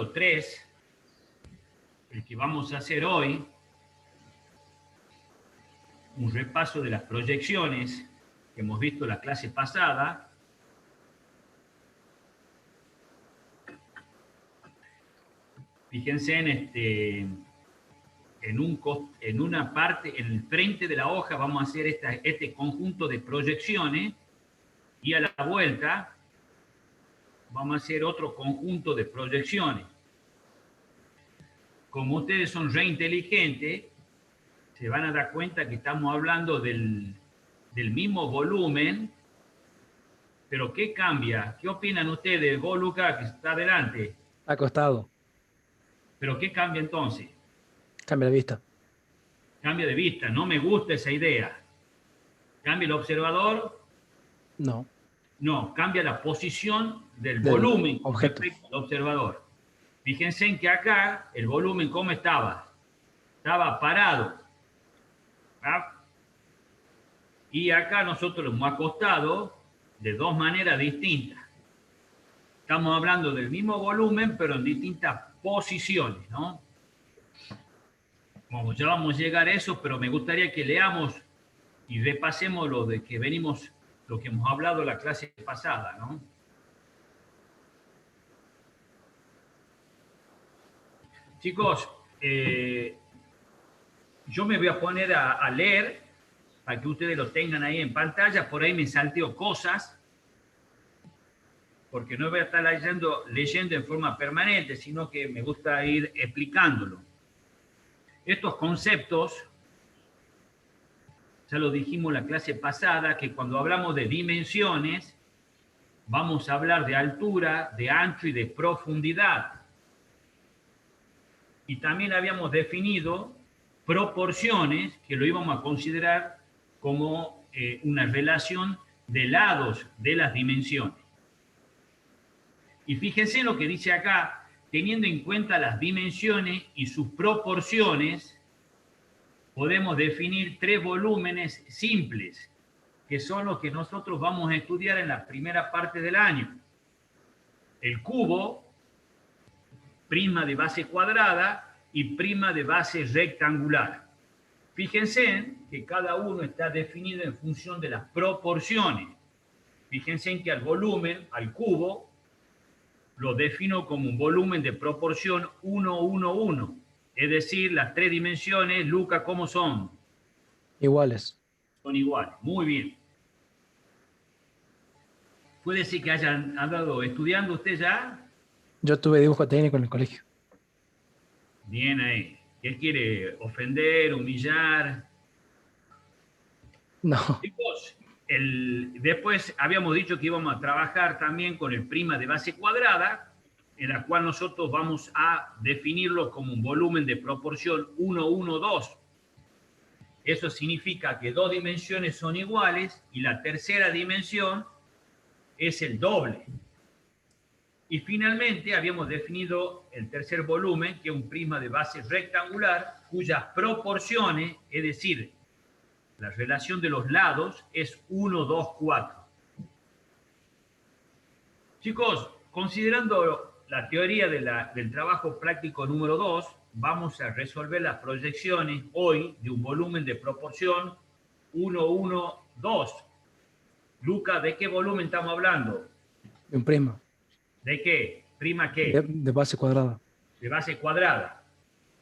número 3, el que vamos a hacer hoy, un repaso de las proyecciones que hemos visto en la clase pasada. Fíjense en una parte, en el frente de la hoja, vamos a hacer este conjunto de proyecciones y a la vuelta vamos a hacer otro conjunto de proyecciones. Como ustedes son re inteligentes, se van a dar cuenta que estamos hablando del mismo volumen, pero ¿qué cambia? ¿Qué opinan ustedes? Vos, Lucas, que está adelante. Acostado. ¿Pero qué cambia entonces? Cambia la vista. Cambia de vista. No me gusta esa idea. ¿Cambia el observador? No. No, cambia la posición del volumen objeto respecto al observador. Fíjense en que acá el volumen, ¿cómo estaba? Estaba parado. ¿Ah? Y acá nosotros lo hemos acostado de dos maneras distintas. Estamos hablando del mismo volumen, pero en distintas posiciones, ¿no? Como ya vamos a llegar a eso, pero me gustaría que leamos y repasemos lo de que venimos, lo que hemos hablado en la clase pasada, ¿no? Chicos, yo me voy a poner a leer para que ustedes lo tengan ahí en pantalla. Por ahí me salteo cosas, porque no voy a estar leyendo en forma permanente, sino que me gusta ir explicándolo. Estos conceptos, ya lo dijimos en la clase pasada, que cuando hablamos de dimensiones, vamos a hablar de altura, de ancho y de profundidad. Y también habíamos definido proporciones, que lo íbamos a considerar como una relación de lados de las dimensiones. Y fíjense lo que dice acá, teniendo en cuenta las dimensiones y sus proporciones, podemos definir tres volúmenes simples, que son los que nosotros vamos a estudiar en la primera parte del año. El cubo, prisma de base cuadrada y prisma de base rectangular. Fíjense que cada uno está definido en función de las proporciones. Fíjense que al volumen, al cubo, lo defino como un volumen de proporción 1, 1, 1. Es decir, las tres dimensiones, Lucas, ¿cómo son? Iguales. Son iguales. Muy bien. ¿Puede ser que hayan andado estudiando usted ya? Yo tuve dibujo técnico en el colegio. Bien ahí. ¿Qué quiere? ¿Ofender, humillar? No. Chicos, después habíamos dicho que íbamos a trabajar también con el prisma de base cuadrada, en la cual nosotros vamos a definirlo como un volumen de proporción 1, 1, 2. Eso significa que dos dimensiones son iguales y la tercera dimensión es el doble. Y finalmente habíamos definido el tercer volumen, que es un prisma de base rectangular, cuyas proporciones, es decir, la relación de los lados, es 1, 2, 4. Chicos, considerando la teoría del trabajo práctico número 2, vamos a resolver las proyecciones hoy de un volumen de proporción 1, 1, 2. Luca, ¿de qué volumen estamos hablando? De un prisma. ¿De qué? ¿Prima qué? De base cuadrada. De base cuadrada,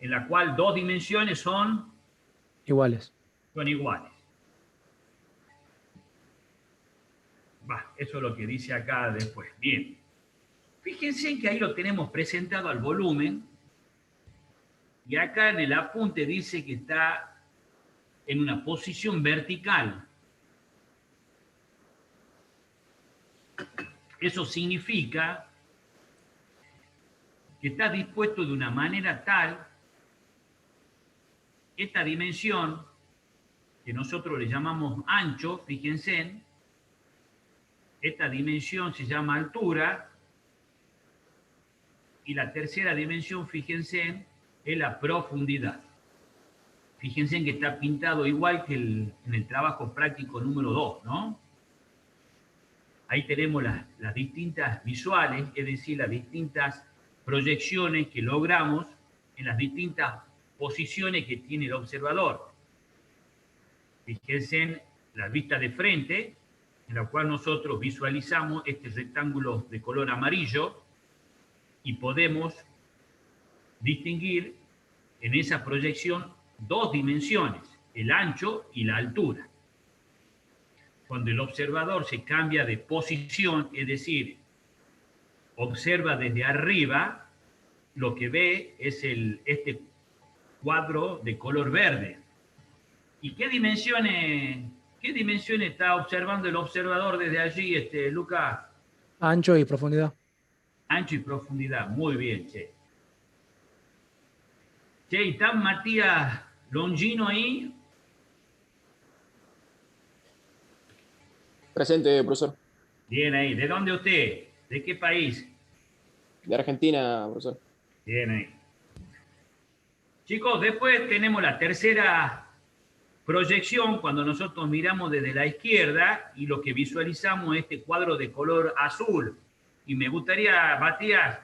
en la cual dos dimensiones son Iguales. Son iguales. Eso es lo que dice acá después. Bien. Fíjense que ahí lo tenemos presentado al volumen. Y acá en el apunte dice que está en una posición vertical. Eso significa que está dispuesto de una manera tal, esta dimensión, que nosotros le llamamos ancho, fíjense, esta dimensión se llama altura, y la tercera dimensión, fíjense, es la profundidad. Fíjense que está pintado igual que en el trabajo práctico número 2, ¿no? Ahí tenemos las distintas visuales, es decir, las distintas proyecciones que logramos en las distintas posiciones que tiene el observador. Fíjense en la vista de frente, en la cual nosotros visualizamos este rectángulo de color amarillo y podemos distinguir en esa proyección dos dimensiones, el ancho y la altura. Cuando el observador se cambia de posición, es decir, observa desde arriba, lo que ve es este cuadro de color verde. ¿Y qué dimensiones está observando el observador desde allí, Lucas? Ancho y profundidad. Ancho y profundidad. Muy bien, che. Che, ¿y está Matías Longino ahí? Presente, profesor. Bien ahí. ¿De dónde usted? ¿De qué país? De Argentina, profesor. Bien ahí. Chicos, después tenemos la tercera proyección, cuando nosotros miramos desde la izquierda y lo que visualizamos es este cuadro de color azul. Y me gustaría, Matías,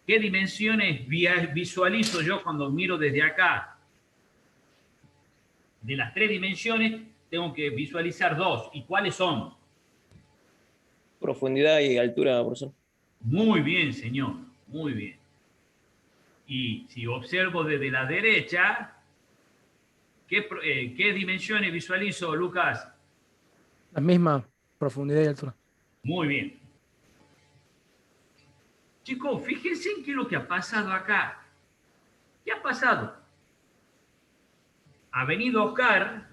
¿qué dimensiones visualizo yo cuando miro desde acá? De las 3 dimensiones tengo que visualizar 2. ¿Y cuáles son? Profundidad y altura, profesor. Muy bien, señor. Muy bien. Y si observo desde la derecha, ¿qué dimensiones visualizo, Lucas? La misma profundidad y altura. Muy bien. Chicos, fíjense en qué es lo que ha pasado acá. ¿Qué ha pasado? Ha venido Oscar.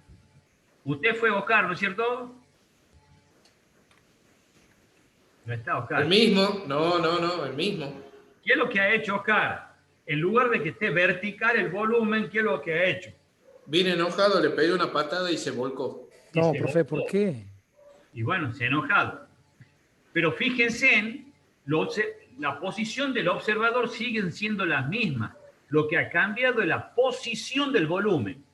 Usted fue Oscar, ¿no es cierto? No está Oscar. El mismo, no, el mismo. ¿Qué es lo que ha hecho Oscar? En lugar de que esté vertical el volumen, ¿qué es lo que ha hecho? Vine enojado, le pegué una patada y se volcó. No, se profe, volcó. ¿por qué? Y bueno, se ha enojado. Pero fíjense en la posición del observador siguen siendo las mismas. Lo que ha cambiado es la posición del volumen.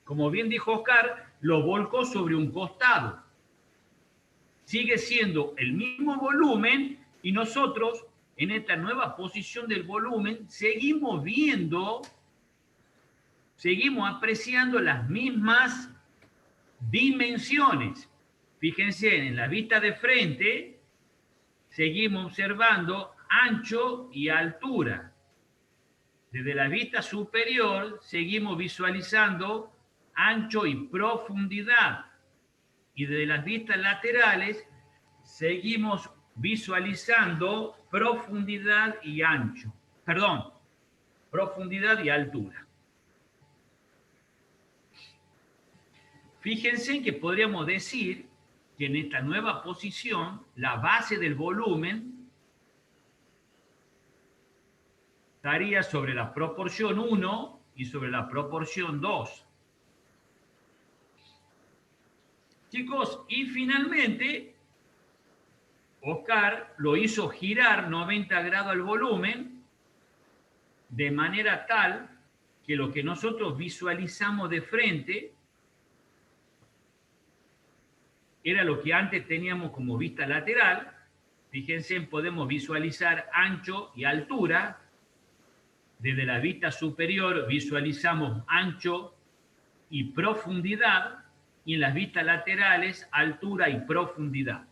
Como bien dijo Oscar, lo volcó sobre un costado. Sigue siendo el mismo volumen y nosotros en esta nueva posición del volumen seguimos viendo, seguimos apreciando las mismas dimensiones. Fíjense, en la vista de frente seguimos observando ancho y altura. Desde la vista superior seguimos visualizando ancho y profundidad. Y desde las vistas laterales seguimos visualizando profundidad y ancho. Perdón, profundidad y altura. Fíjense que podríamos decir que en esta nueva posición la base del volumen estaría sobre la proporción 1 y sobre la proporción 2. Chicos, y finalmente, Oscar lo hizo girar 90 grados al volumen de manera tal que lo que nosotros visualizamos de frente era lo que antes teníamos como vista lateral. Fíjense, podemos visualizar ancho y altura. Desde la vista superior visualizamos ancho y profundidad, y en las vistas laterales altura y profundidad.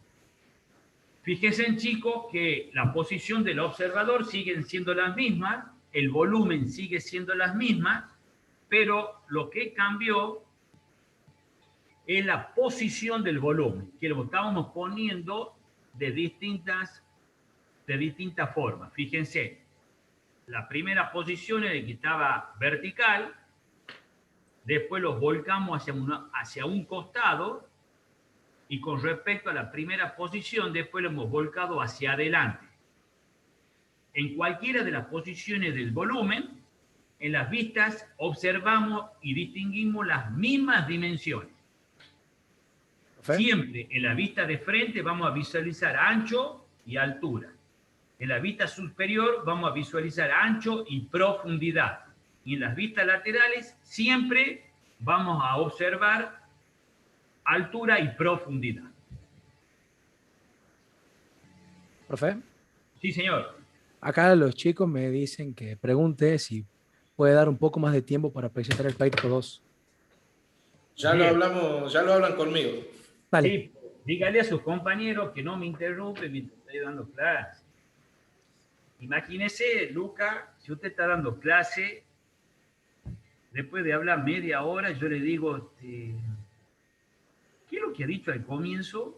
Fíjense, chicos, que la posición del observador siguen siendo las mismas, el volumen sigue siendo las mismas, pero lo que cambió es la posición del volumen, que lo estábamos poniendo de distintas formas. Fíjense, la primera posición era que estaba vertical, después los volcamos hacia un costado, y con respecto a la primera posición, después lo hemos volcado hacia adelante. En cualquiera de las posiciones del volumen, en las vistas observamos y distinguimos las mismas dimensiones. Siempre en la vista de frente vamos a visualizar ancho y altura. En la vista superior vamos a visualizar ancho y profundidad. Y en las vistas laterales siempre vamos a observar altura y profundidad. ¿Profe? Sí, señor. Acá los chicos me dicen que pregunte si puede dar un poco más de tiempo para presentar el proyecto 2. Ya lo Bien. hablamos, ya lo hablan conmigo. Dale. Sí, dígale a sus compañeros que no me interrumpen mientras estoy dando clase. Imagínese, Luca, si usted está dando clase, después de hablar media hora, yo le digo, ¿qué es lo que ha dicho al comienzo?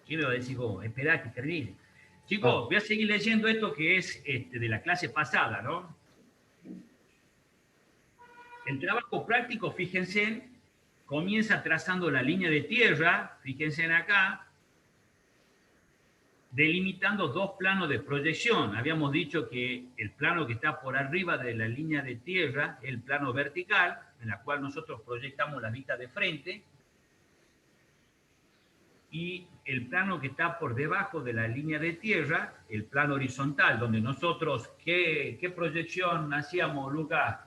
Quiero decir, espera que termine. Chicos, voy a seguir leyendo esto que es de la clase pasada, ¿no? El trabajo práctico, fíjense, comienza trazando la línea de tierra, fíjense acá, delimitando dos planos de proyección. Habíamos dicho que el plano que está por arriba de la línea de tierra es el plano vertical, en la cual nosotros proyectamos la vista de frente, y el plano que está por debajo de la línea de tierra, el plano horizontal, donde nosotros, ¿qué proyección hacíamos, Lucas?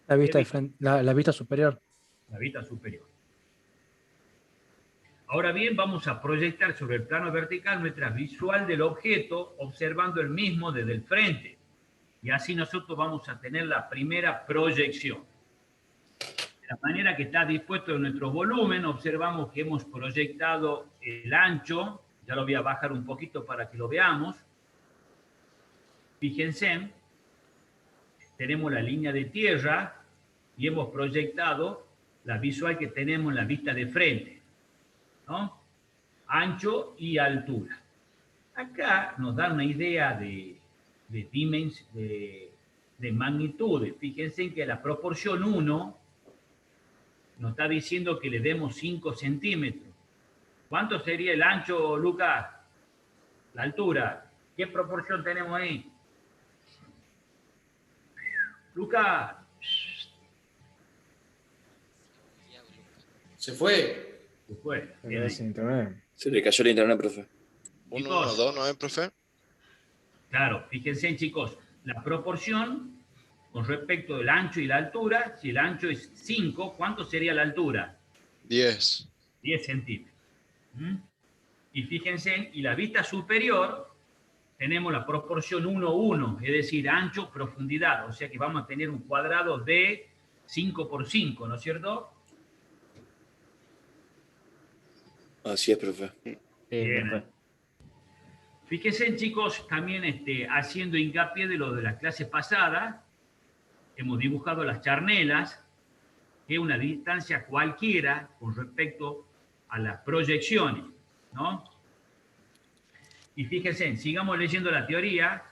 La vista de frente, la vista superior. La vista superior. Ahora bien, vamos a proyectar sobre el plano vertical nuestra visual del objeto, observando el mismo desde el frente. Y así nosotros vamos a tener la primera proyección. De la manera que está dispuesto en nuestro volumen, observamos que hemos proyectado el ancho. Ya lo voy a bajar un poquito para que lo veamos. Fíjense, tenemos la línea de tierra y hemos proyectado la visual que tenemos en la vista de frente, ¿no? Ancho y altura. Acá nos da una idea de magnitudes. Fíjense que la proporción 1 nos está diciendo que le demos 5 centímetros. ¿Cuánto sería el ancho, Lucas? La altura. ¿Qué proporción tenemos ahí? Lucas. Se fue. Se fue. Se le cayó el internet, profe. 1,2, ¿no es, profe? Claro, fíjense, chicos, la proporción con respecto del ancho y la altura, si el ancho es 5, ¿cuánto sería la altura? 10. 10 centímetros. Y fíjense, y la vista superior, tenemos la proporción 1:1, es decir, ancho, profundidad. O sea que vamos a tener un cuadrado de 5 por 5, ¿no es cierto? Así es, profe. Bien. Fíjense, chicos, también haciendo hincapié de lo de la clase pasada, hemos dibujado las charnelas, que es una distancia cualquiera con respecto a las proyecciones, ¿no? Y fíjense, sigamos leyendo la teoría.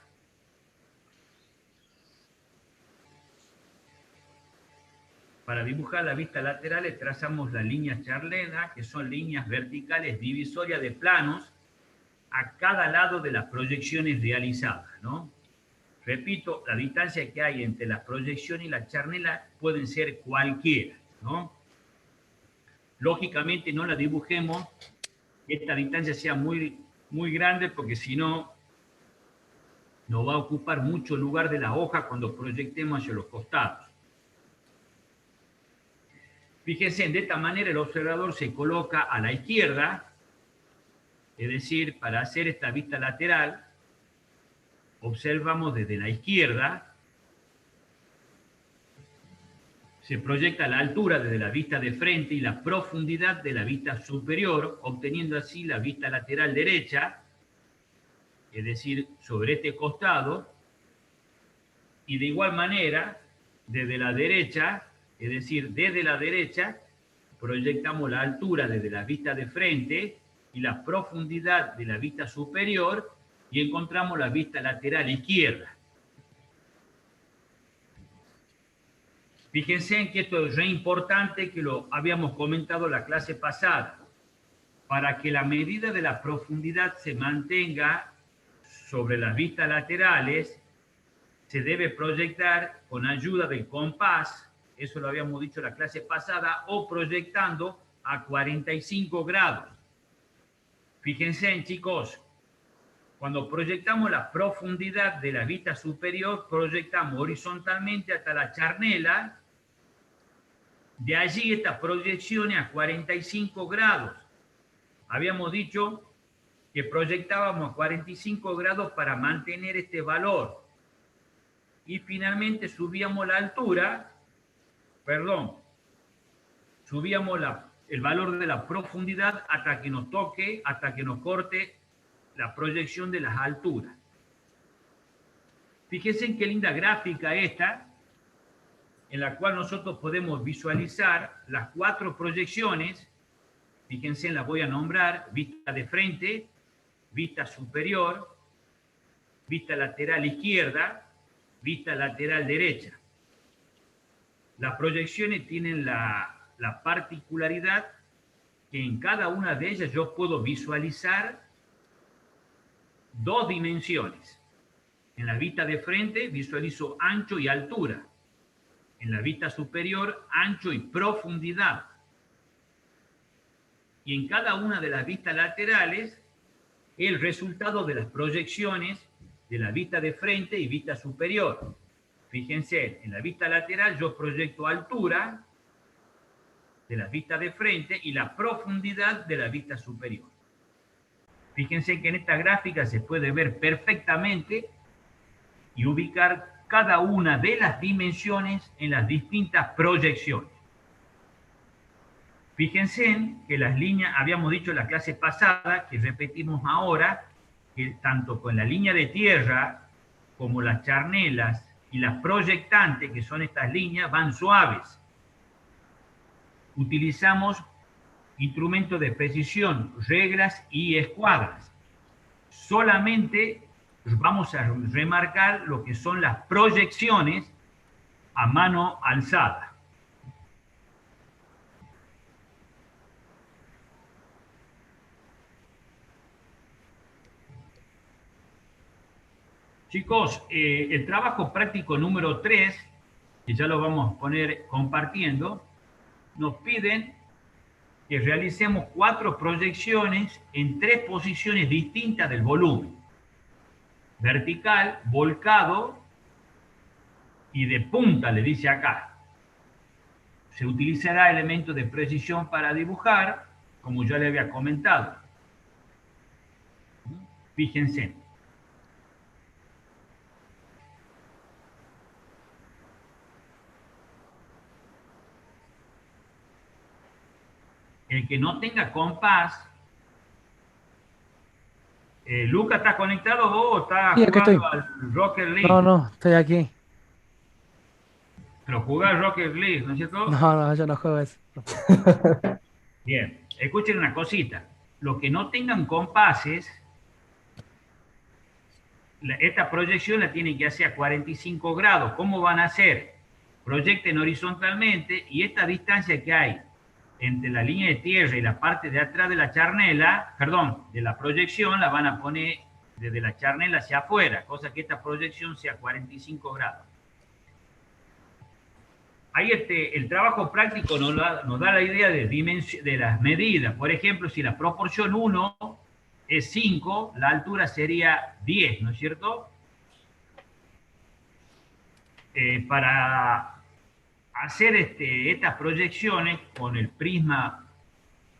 Para dibujar la vista laterales trazamos las líneas charnelas, que son líneas verticales divisorias de planos a cada lado de las proyecciones realizadas, ¿no? Repito, la distancia que hay entre la proyección y la charnela pueden ser cualquiera, ¿no? Lógicamente no la dibujemos que esta distancia sea muy, muy grande, porque si no, nos va a ocupar mucho lugar de la hoja cuando proyectemos hacia los costados. Fíjense, de esta manera el observador se coloca a la izquierda, es decir, para hacer esta vista lateral, observamos desde la izquierda, se proyecta la altura desde la vista de frente y la profundidad de la vista superior, obteniendo así la vista lateral derecha, es decir, sobre este costado, y de igual manera, desde la derecha, es decir, desde la derecha, proyectamos la altura desde la vista de frente y la profundidad de la vista superior, y encontramos la vista lateral izquierda. Fíjense en que esto es re importante, que lo habíamos comentado la clase pasada. Para que la medida de la profundidad se mantenga sobre las vistas laterales, se debe proyectar con ayuda del compás, eso lo habíamos dicho la clase pasada, o proyectando a 45 grados. Fíjense, chicos, cuando proyectamos la profundidad de la vista superior, proyectamos horizontalmente hasta la charnela, de allí esta proyección a 45 grados. Habíamos dicho que proyectábamos a 45 grados para mantener este valor. Y finalmente subíamos la altura, subíamos el valor de la profundidad hasta que nos corte la proyección de las alturas. Fíjense qué linda gráfica esta, en la cual nosotros podemos visualizar las 4 proyecciones. Fíjense, las voy a nombrar: vista de frente, vista superior, vista lateral izquierda, vista lateral derecha. Las proyecciones tienen la particularidad que en cada una de ellas yo puedo visualizar 2 dimensiones. En la vista de frente visualizo ancho y altura. En la vista superior, ancho y profundidad. Y en cada una de las vistas laterales, el resultado de las proyecciones de la vista de frente y vista superior. Fíjense, en la vista lateral yo proyecto altura de la vista de frente y la profundidad de la vista superior. Fíjense que en esta gráfica se puede ver perfectamente y ubicar cada una de las dimensiones en las distintas proyecciones. Fíjense que las líneas, habíamos dicho en la clase pasada, que repetimos ahora, que tanto con la línea de tierra como las charnelas y las proyectantes, que son estas líneas, van suaves. Utilizamos instrumentos de precisión, reglas y escuadras. Solamente vamos a remarcar lo que son las proyecciones a mano alzada. Chicos, el trabajo práctico número 3, que ya lo vamos a poner compartiendo, nos piden que realicemos 4 proyecciones en 3 posiciones distintas del volumen: vertical, volcado y de punta, le dice acá. Se utilizará elementos de precisión para dibujar, como ya le había comentado. Fíjense. El que no tenga compás. Luca, ¿estás conectado vos o estás Sí, aquí jugando estoy. al Rocket League? No, estoy aquí. Pero jugás Rocket League, ¿no es cierto? No, yo no juego eso. Bien, escuchen una cosita. Los que no tengan compases, esta proyección la tienen que hacer a 45 grados. ¿Cómo van a hacer? Proyecten horizontalmente y esta distancia que hay entre la línea de tierra y la parte de atrás de la charnela, de la proyección, la van a poner desde la charnela hacia afuera, cosa que esta proyección sea 45 grados. Ahí el trabajo práctico nos da la idea de las medidas. Por ejemplo, si la proporción 1 es 5, la altura sería 10, ¿no es cierto? Para hacer estas proyecciones con el prisma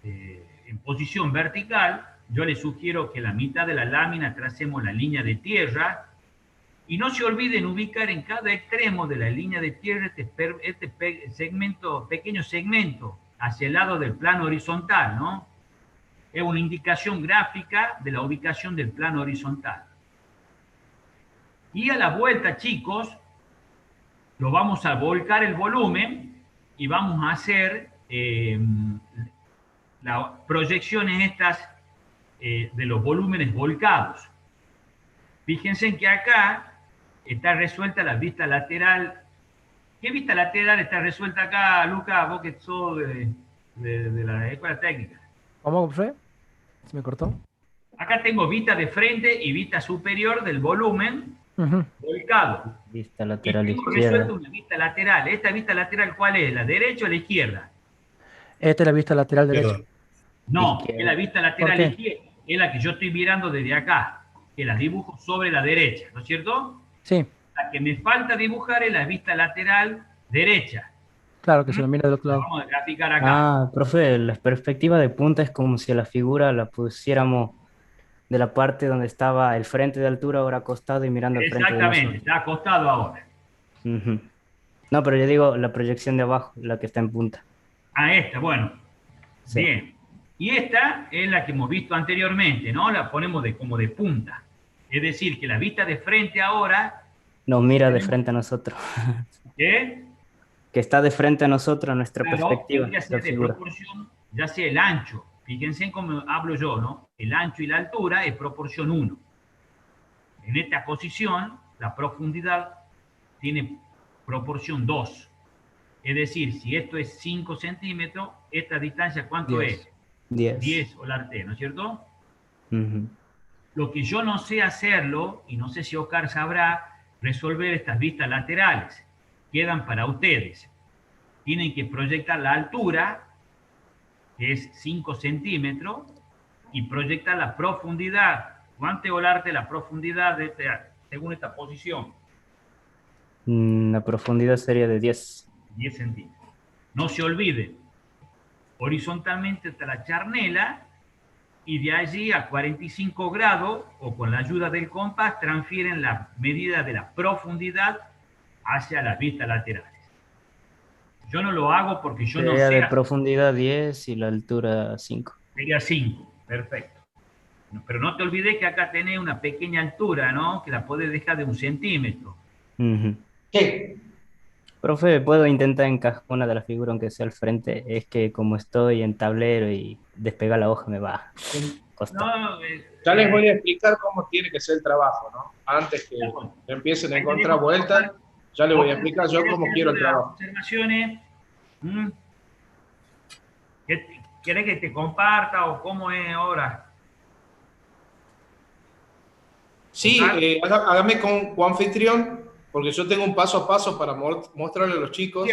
en posición vertical, yo les sugiero que la mitad de la lámina tracemos la línea de tierra y no se olviden ubicar en cada extremo de la línea de tierra este pequeño segmento hacia el lado del plano horizontal, ¿no? Es una indicación gráfica de la ubicación del plano horizontal. Y a la vuelta, chicos, lo vamos a volcar el volumen y vamos a hacer las proyecciones estas de los volúmenes volcados. Fíjense en que acá está resuelta la vista lateral. ¿Qué vista lateral está resuelta acá, Lucas? Vos que sos de la escuela técnica. ¿Cómo fue? ¿Se me cortó? Acá tengo vista de frente y vista superior del volumen volcado. Vista lateral y tengo izquierda. resuelto una vista lateral. ¿Esta vista lateral cuál es? ¿La derecha o la izquierda? Esta es la vista lateral derecha. No, Izquierda. es la vista lateral ¿Por qué? izquierda. Es la que yo estoy mirando desde acá, que la dibujo sobre la derecha, ¿no es cierto? Sí, La que me falta dibujar es la vista lateral derecha. claro, que se lo mira del otro La lado. vamos a graficar acá. Ah, profe, la perspectiva de punta es como si la figura la pusiéramos de la parte donde estaba el frente de altura, ahora acostado y mirando al frente de Exactamente, nosotros. está acostado ahora. Ujú. No, pero yo digo la proyección de abajo, la que está en punta. A esta, bueno, Sí. bien. Y esta es la que hemos visto anteriormente, ¿no? La ponemos como de punta. Es decir, que la vista de frente ahora, Nos mira de frente a nosotros. ¿qué? Que está de frente a nosotros, a nuestra Claro, perspectiva. tiene que La ser de figura. proporción, ya sea el ancho. Fíjense en cómo hablo yo, ¿no? El ancho y la altura es proporción 1. En esta posición, la profundidad tiene proporción 2. Es decir, si esto es 5 centímetros, esta distancia, ¿cuánto 10. es? 10. 10 o la T, ¿no es cierto? Ujú. Lo que yo no sé hacerlo, y no sé si Oscar sabrá, resolver estas vistas laterales. Quedan para ustedes. Tienen que proyectar la altura, que es 5 centímetros, y proyectar la profundidad. ¿Cuánto es volarte la profundidad según esta posición? La profundidad sería de 10. 10 centímetros. No se olviden, horizontalmente hasta la charnela, y de allí a 45 grados, o con la ayuda del compás, transfieren la medida de la profundidad hacia las vistas laterales. Yo no lo hago porque yo no Sería sé de hacer. profundidad 10 y la altura 5. Sería 5, perfecto. Pero no te olvides que acá tenés una pequeña altura, ¿no? Que la podés dejar de 1 centímetro. Ujú. ¿Qué? Profe, ¿puedo intentar encajar una de las figuras aunque sea al frente? Es que como estoy en tablero y despegar la hoja me va a costar. No, Ya les voy a explicar cómo tiene que ser el trabajo, ¿no? Antes que empiecen a encontrar vueltas, ya les voy a explicar yo cómo quiero el trabajo. Observaciones. ¿Querés que te comparta o cómo es ahora? Sí, hágame con anfitrión, porque yo tengo un paso a paso para mostrarle a los chicos.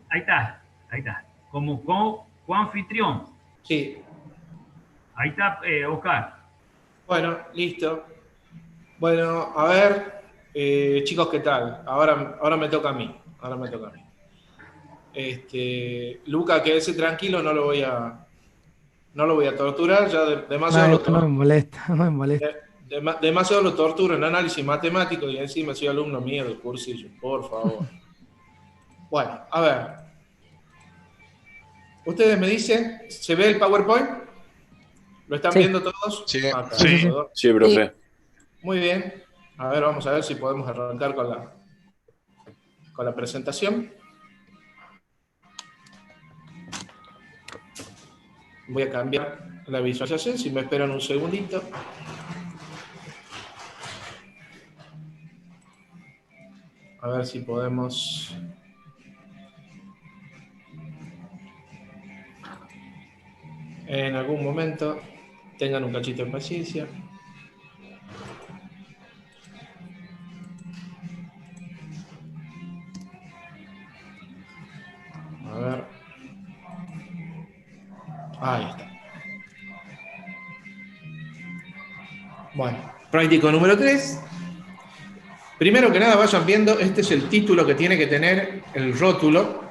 Ahí está, ahí está. Como coanfitrión. Sí. Ahí está, Oscar. Bueno, listo. Bueno, a ver, chicos, ¿qué tal? Ahora me toca a mí. Luca, quédese tranquilo, no lo voy a torturar, ya demasiado No me molesta, no me molesta. demasiado lo torturo en análisis matemático y encima soy alumno mío del cursillo, por favor. Bueno, a ver. Ustedes me dicen, ¿se ve el PowerPoint? ¿Lo están Sí. viendo todos? Sí. Acá, Sí. todos. Sí, profe. Muy bien. A ver, vamos a ver si podemos arrancar con la presentación. Voy a cambiar la visualización, si me esperan un segundito. A ver si podemos... En algún momento, tengan un cachito de paciencia. A ver. Ahí está. Bueno, práctico número 3. Primero que nada vayan viendo, este es el título que tiene que tener el rótulo.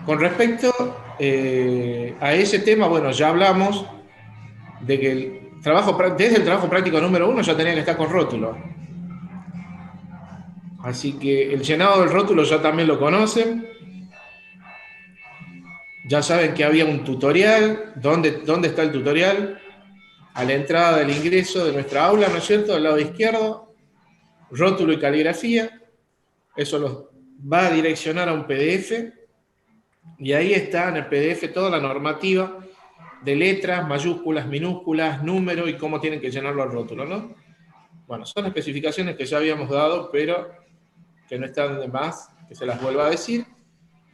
Con respecto a ese tema, bueno, ya hablamos de que desde el trabajo práctico número 1 ya tenía que estar con rótulo. Así que el llenado del rótulo ya también lo conocen. Ya saben que había un tutorial. ¿Dónde está el tutorial? A la entrada del ingreso de nuestra aula, ¿no es cierto? Del lado izquierdo, rótulo y caligrafía. Eso los va a direccionar a un PDF. Y ahí está en el PDF toda la normativa de letras, mayúsculas, minúsculas, número y cómo tienen que llenarlo al rótulo, ¿no? Bueno, son especificaciones que ya habíamos dado, pero que no están de más que se las vuelva a decir,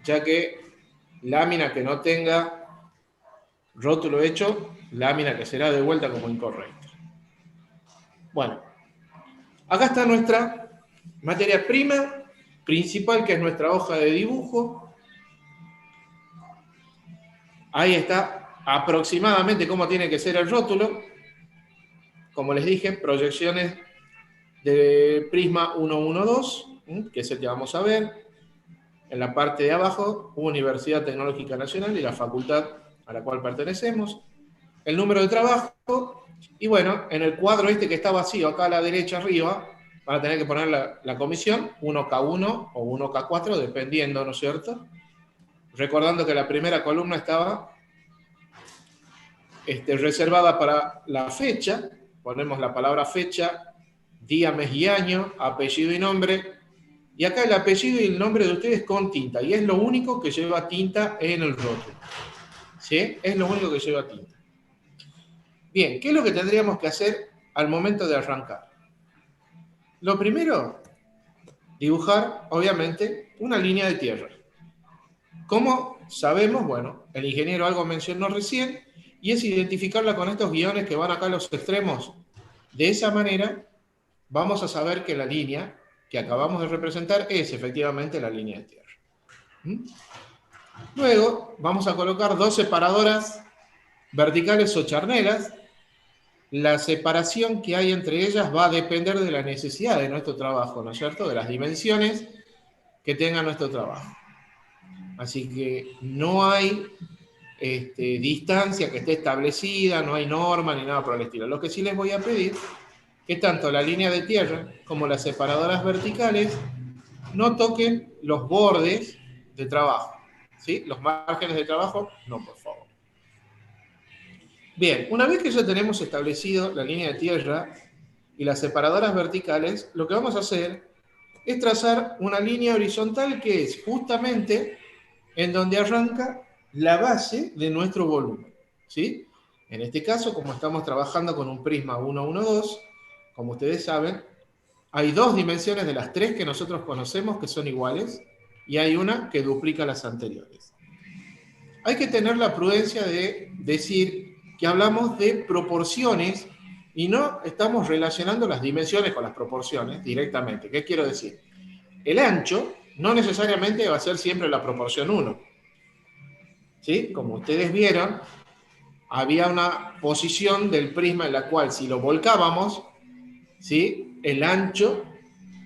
ya que lámina que no tenga rótulo hecho, lámina que será devuelta como incorrecta. Bueno, acá está nuestra materia prima principal, que es nuestra hoja de dibujo. Ahí está aproximadamente cómo tiene que ser el rótulo. Como les dije, proyecciones de prisma 112, que es el que vamos a ver. En la parte de abajo, Universidad Tecnológica Nacional y la facultad a la cual pertenecemos. El número de trabajo Y bueno, en el cuadro este que está vacío, acá a la derecha arriba, van a tener que poner la comisión 1K1 o 1K4, dependiendo, ¿no es cierto? Recordando que la primera columna estaba reservada para la fecha, ponemos la palabra fecha, día, mes y año, apellido y nombre, y acá el apellido y el nombre de ustedes con tinta, y es lo único que lleva tinta en el rótulo. ¿Sí? Es lo único que lleva tinta. Bien, ¿qué es lo que tendríamos que hacer al momento de arrancar? Lo primero, dibujar, obviamente, una línea de tierra. ¿Cómo sabemos? Bueno, el ingeniero algo mencionó recién, y es identificarla con estos guiones que van acá a los extremos. De esa manera, vamos a saber que la línea que acabamos de representar es efectivamente la línea de tierra. Luego, vamos a colocar dos separadoras verticales o charnelas. La separación que hay entre ellas va a depender de la necesidad de nuestro trabajo, ¿no es cierto? De las dimensiones que tenga nuestro trabajo. Así que no hay distancia que esté establecida, no hay norma ni nada por el estilo. Lo que sí les voy a pedir que tanto la línea de tierra como las separadoras verticales no toquen los bordes de trabajo, ¿sí? Los márgenes de trabajo, no, por favor. Bien, una vez que ya tenemos establecido la línea de tierra y las separadoras verticales, lo que vamos a hacer es trazar una línea horizontal que es justamente en donde arranca la base de nuestro volumen, ¿sí? En este caso, como estamos trabajando con un prisma 112, como ustedes saben, hay dos dimensiones de las tres que nosotros conocemos que son iguales y hay una que duplica las anteriores. Hay que tener la prudencia de decir que hablamos de proporciones y no estamos relacionando las dimensiones con las proporciones directamente. ¿Qué quiero decir? El ancho no necesariamente va a ser siempre la proporción 1. ¿Sí? Como ustedes vieron, había una posición del prisma en la cual si lo volcábamos, ¿sí? El ancho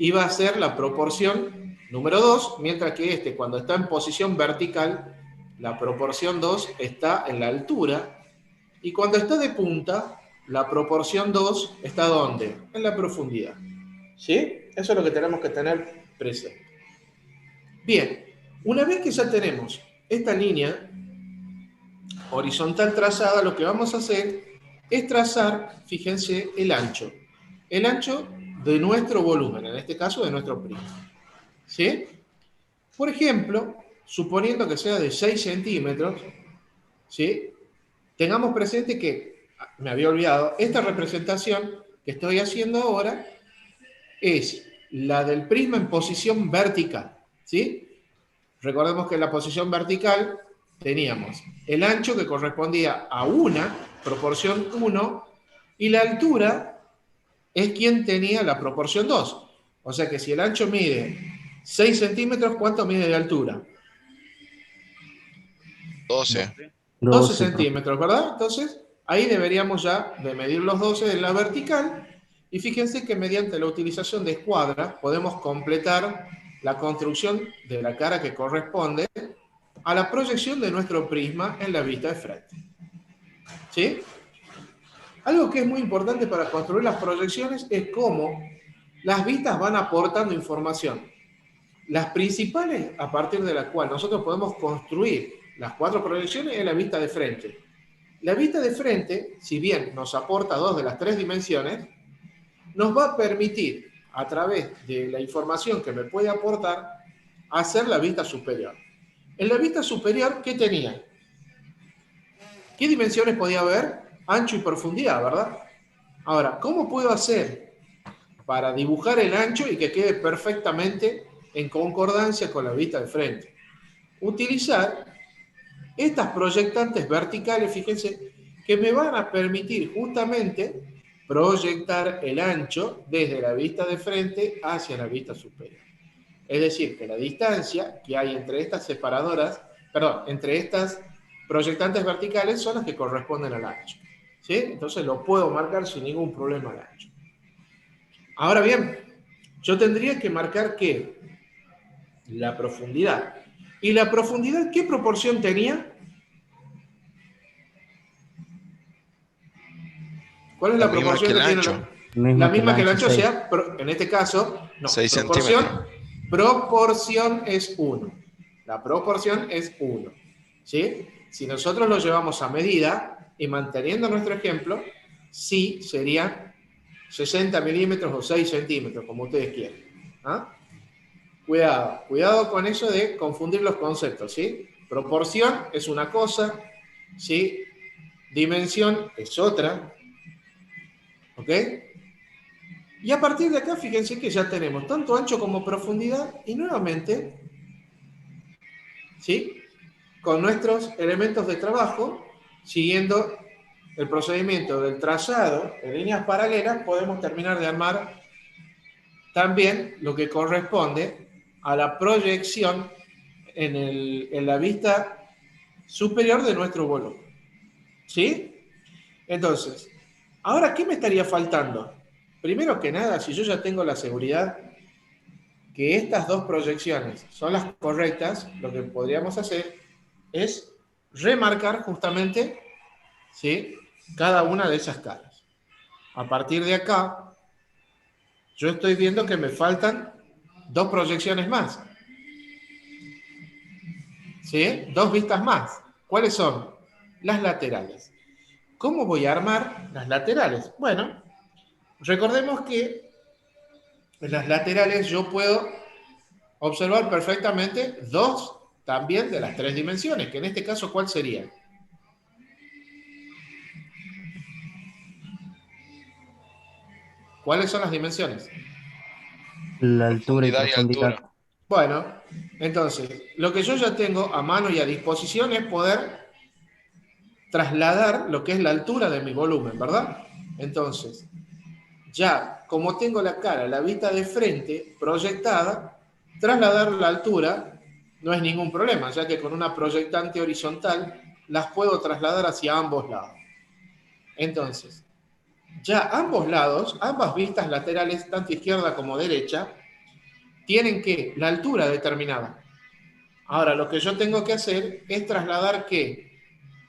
iba a ser la proporción número 2, mientras que cuando está en posición vertical, la proporción 2 está en la altura, y cuando está de punta, la proporción 2 está ¿dónde? En la profundidad. ¿Sí? Eso es lo que tenemos que tener presente. Bien, una vez que ya tenemos esta línea horizontal trazada, lo que vamos a hacer es trazar, fíjense, el ancho de nuestro volumen, en este caso de nuestro prisma. ¿Sí? Por ejemplo, suponiendo que sea de 6 centímetros, ¿sí? Tengamos presente que, me había olvidado, esta representación que estoy haciendo ahora es la del prisma en posición vertical, ¿sí? Recordemos que en la posición vertical teníamos el ancho que correspondía a una proporción 1 y la altura es quien tenía la proporción 2. O sea que si el ancho mide 6 centímetros, ¿cuánto mide de altura? 12. 12 centímetros, ¿verdad? Entonces, ahí deberíamos ya de medir los 12 en la vertical y fíjense que mediante la utilización de escuadra podemos completar la construcción de la cara que corresponde a la proyección de nuestro prisma en la vista de frente. ¿Sí? Algo que es muy importante para construir las proyecciones es cómo las vistas van aportando información. Las principales a partir de las cuales nosotros podemos construir las 4 proyecciones es la vista de frente. La vista de frente, si bien nos aporta 2 de las 3 dimensiones, nos va a permitir, a través de la información que me puede aportar, hacer la vista superior. En la vista superior, ¿qué tenía? ¿Qué dimensiones podía haber? Ancho y profundidad, ¿verdad? Ahora, ¿cómo puedo hacer para dibujar el ancho y que quede perfectamente en concordancia con la vista de frente? Utilizar estas proyectantes verticales, fíjense, que me van a permitir justamente proyectar el ancho desde la vista de frente hacia la vista superior. Es decir, que la distancia que hay entre estas separadoras, entre estas proyectantes verticales son las que corresponden al ancho. ¿Sí? Entonces lo puedo marcar sin ningún problema al ancho. Ahora bien, yo tendría que marcar ¿qué? La profundidad. ¿Y la profundidad qué proporción tenía? ¿Cuál es la misma proporción que que el tiene ancho. la misma que el ancho? O 6. sea, en este caso, no. 6 Proporción es 1. La proporción es 1. ¿Sí? Si nosotros lo llevamos a medida y manteniendo nuestro ejemplo, sí serían 60 milímetros o 6 centímetros, como ustedes quieran. ¿Ah? Cuidado con eso de confundir los conceptos, ¿sí? Proporción es una cosa, ¿sí? Dimensión es otra, ¿ok? Y a partir de acá, fíjense que ya tenemos tanto ancho como profundidad y nuevamente, ¿sí? Con nuestros elementos de trabajo, siguiendo el procedimiento del trazado de líneas paralelas, podemos terminar de armar también lo que corresponde a la proyección en la vista superior de nuestro volumen. ¿Sí? Entonces, ahora, ¿qué me estaría faltando? Primero que nada, si yo ya tengo la seguridad que estas dos proyecciones son las correctas, lo que podríamos hacer es remarcar justamente, ¿sí?, cada una de esas caras. A partir de acá, yo estoy viendo que me faltan dos proyecciones más, ¿sí? Dos vistas más. ¿Cuáles son? Las laterales. ¿Cómo voy a armar las laterales? Bueno, recordemos que en las laterales yo puedo observar perfectamente dos también de las tres dimensiones, que en este caso, ¿cuál sería? ¿Cuáles son las dimensiones? La altura y Profundidad y profundidad. altura. Bueno, entonces, lo que yo ya tengo a mano y a disposición es poder trasladar lo que es la altura de mi volumen, ¿verdad? Entonces, ya como tengo la cara, la vista de frente proyectada, trasladar la altura no es ningún problema, ya que con una proyectante horizontal las puedo trasladar hacia ambos lados. Entonces, ya ambos lados, ambas vistas laterales, tanto izquierda como derecha, tienen que la altura determinada. Ahora, lo que yo tengo que hacer es trasladar que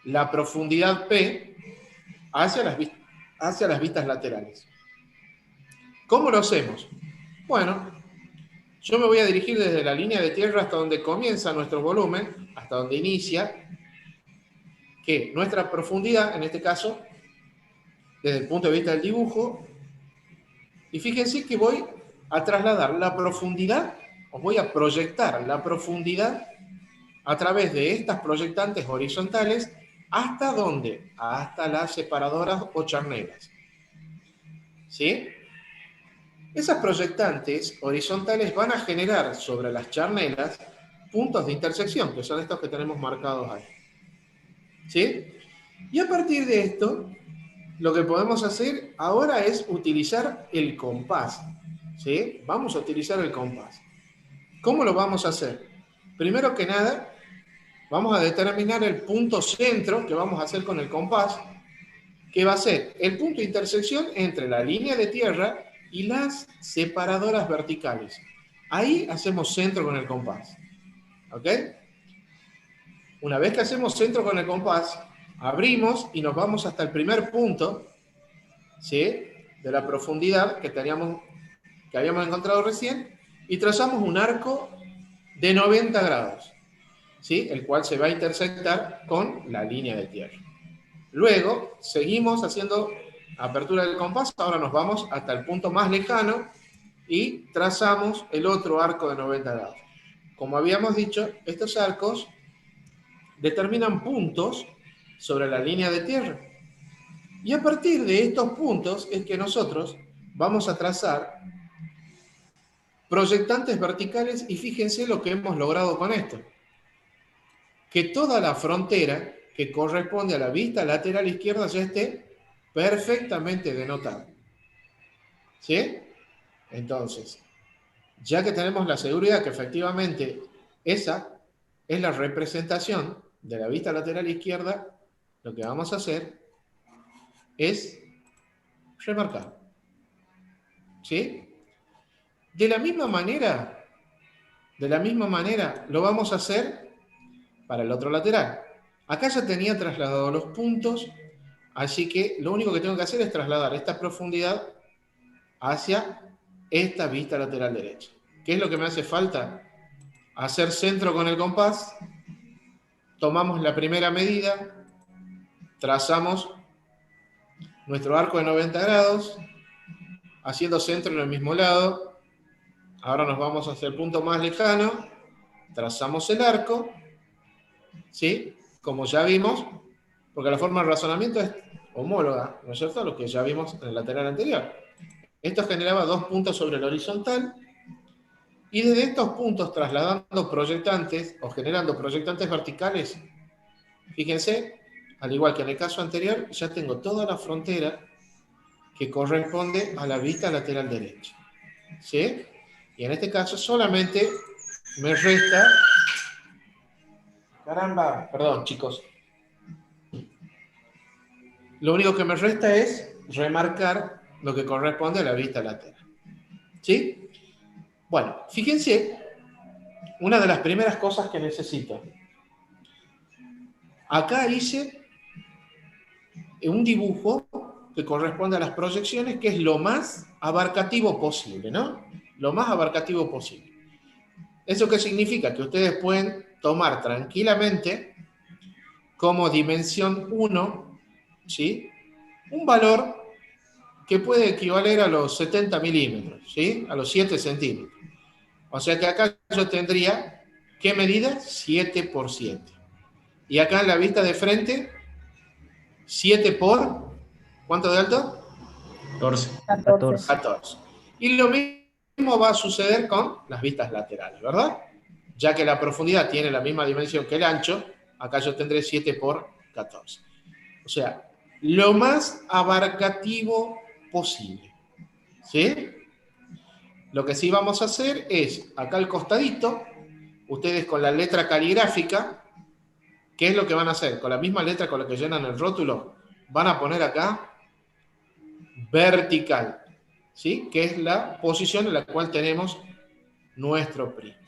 la profundidad P hacia las vistas laterales. ¿Cómo lo hacemos? Bueno, yo me voy a dirigir desde la línea de tierra hasta donde comienza nuestro volumen, hasta donde inicia, que nuestra profundidad, en este caso, desde el punto de vista del dibujo, y fíjense que voy a trasladar la profundidad, o voy a proyectar la profundidad a través de estas proyectantes horizontales, ¿hasta dónde? Hasta las separadoras o charnelas. ¿Sí? Esas proyectantes horizontales van a generar sobre las charnelas puntos de intersección, que son estos que tenemos marcados ahí. ¿Sí? Y a partir de esto, lo que podemos hacer ahora es utilizar el compás. ¿Sí? Vamos a utilizar el compás. ¿Cómo lo vamos a hacer? Primero que nada, vamos a determinar el punto centro que vamos a hacer con el compás, que va a ser el punto de intersección entre la línea de tierra y las separadoras verticales. Ahí hacemos centro con el compás. ¿Ok? Una vez que hacemos centro con el compás, abrimos y nos vamos hasta el primer punto, ¿sí?, de la profundidad que habíamos encontrado recién, y trazamos un arco de 90 grados, ¿sí?, el cual se va a intersectar con la línea de tierra. Luego, seguimos haciendo apertura del compás, ahora nos vamos hasta el punto más lejano y trazamos el otro arco de 90 grados. Como habíamos dicho, estos arcos determinan puntos sobre la línea de tierra. Y a partir de estos puntos es que nosotros vamos a trazar proyectantes verticales, y fíjense lo que hemos logrado con esto. Que toda la frontera que corresponde a la vista lateral izquierda ya esté perfectamente denotada. ¿Sí? Entonces, ya que tenemos la seguridad que efectivamente esa es la representación de la vista lateral izquierda, lo que vamos a hacer es remarcar. ¿Sí? De la misma manera lo vamos a hacer para el otro lateral. Acá ya tenía trasladado los puntos Así que lo único que tengo que hacer es trasladar esta profundidad hacia esta vista lateral derecha. ¿Qué es lo que me hace falta? Hacer centro con el compás. Tomamos la primera medida, trazamos nuestro arco de 90 grados, haciendo centro en el mismo lado. Ahora nos vamos hacia el punto más lejano, trazamos el arco, ¿sí? Como ya vimos, porque la forma de razonamiento es homóloga, ¿no es cierto?, lo que ya vimos en el lateral anterior. Esto generaba 2 puntos sobre el horizontal, y desde estos puntos, trasladando proyectantes, o generando proyectantes verticales, fíjense, al igual que en el caso anterior, ya tengo toda la frontera que corresponde a la vista lateral derecha, ¿sí? Y en este caso solamente me resta... Caramba, perdón, chicos. Lo único que me resta es remarcar lo que corresponde a la vista lateral, ¿sí? Bueno, fíjense, una de las primeras cosas que necesito. Acá hice un dibujo que corresponde a las proyecciones, que es lo más abarcativo posible, ¿no? Lo más abarcativo posible. ¿Eso qué significa? Que ustedes pueden tomar tranquilamente como dimensión 1, ¿sí?, un valor que puede equivaler a los 70 milímetros, ¿sí?, a los 7 centímetros. O sea que acá yo tendría, ¿qué medida? 7 por 7. Y acá en la vista de frente, 7 por, ¿cuánto de alto? 14. 14. Y lo mismo va a suceder con las vistas laterales, ¿verdad? Ya que la profundidad tiene la misma dimensión que el ancho, acá yo tendré 7 por 14. O sea, lo más abarcativo posible, ¿sí? Lo que sí vamos a hacer es, acá al costadito, ustedes con la letra caligráfica, ¿qué es lo que van a hacer? Con la misma letra con la que llenan el rótulo, van a poner acá vertical, ¿sí?, que es la posición en la cual tenemos nuestro prisma.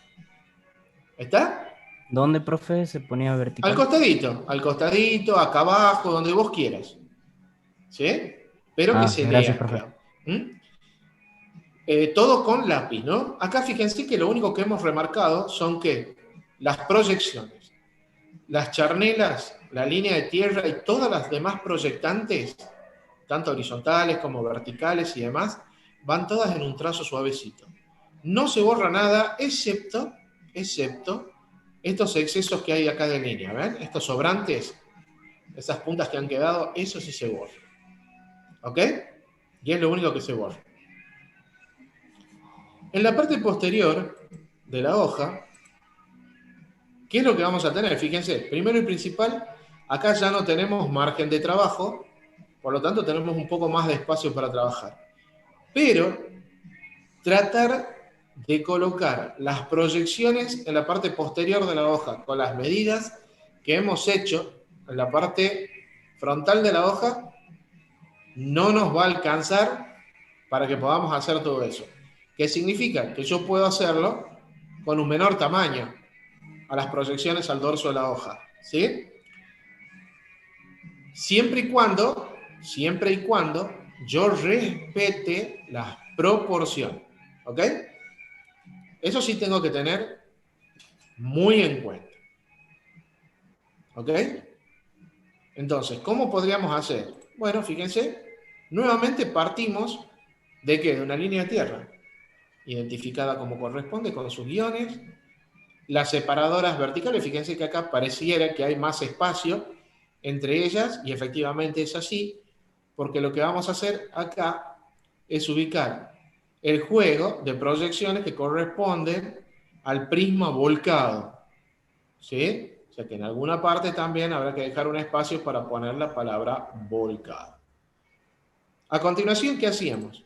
¿Está? ¿Dónde, profe, se ponía vertical? Al costadito, acá abajo, donde vos quieras. ¿Sí? Pero que se gracias, lea, profe. claro. Todo con lápiz, ¿no? Acá fíjense que lo único que hemos remarcado son que las proyecciones, las charnelas, la línea de tierra y todas las demás proyectantes, tanto horizontales como verticales y demás, van todas en un trazo suavecito. No se borra nada, excepto estos excesos que hay acá de línea, ¿ven? Estos sobrantes, esas puntas que han quedado, eso sí se borra. ¿Ok? Y es lo único que se borra. En la parte posterior de la hoja, ¿qué es lo que vamos a tener? Fíjense, primero y principal, acá ya no tenemos margen de trabajo, por lo tanto tenemos un poco más de espacio para trabajar. Pero tratar de colocar las proyecciones en la parte posterior de la hoja con las medidas que hemos hecho en la parte frontal de la hoja no nos va a alcanzar para que podamos hacer todo eso. ¿Qué significa? Que yo puedo hacerlo con un menor tamaño a las proyecciones al dorso de la hoja, ¿sí? Siempre y cuando yo respete las proporciones, ¿ok? Eso sí tengo que tener muy en cuenta, ¿ok? Entonces, ¿cómo podríamos hacer? Bueno, fíjense, nuevamente partimos ¿de qué? De una línea de tierra, identificada como corresponde con sus guiones. Las separadoras verticales, fíjense que acá pareciera que hay más espacio entre ellas, y efectivamente es así, porque lo que vamos a hacer acá es ubicar el juego de proyecciones que corresponden al prisma volcado, ¿sí? O sea que en alguna parte también habrá que dejar un espacio para poner la palabra volcado. A continuación, ¿qué hacíamos?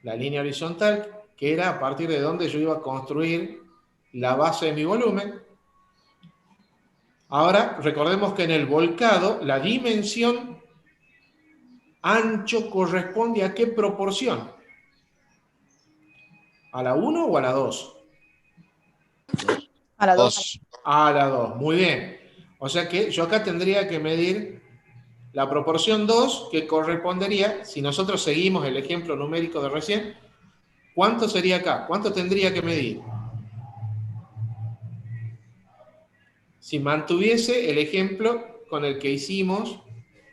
La línea horizontal, que era a partir de donde yo iba a construir la base de mi volumen. Ahora, recordemos que en el volcado, la dimensión ancho corresponde a qué proporción. ¿A la 1 o a la 2? A la 2. A la 2, muy bien. O sea que yo acá tendría que medir la proporción 2, que correspondería, si nosotros seguimos el ejemplo numérico de recién, ¿cuánto sería acá? ¿Cuánto tendría que medir? Si mantuviese el ejemplo con el que hicimos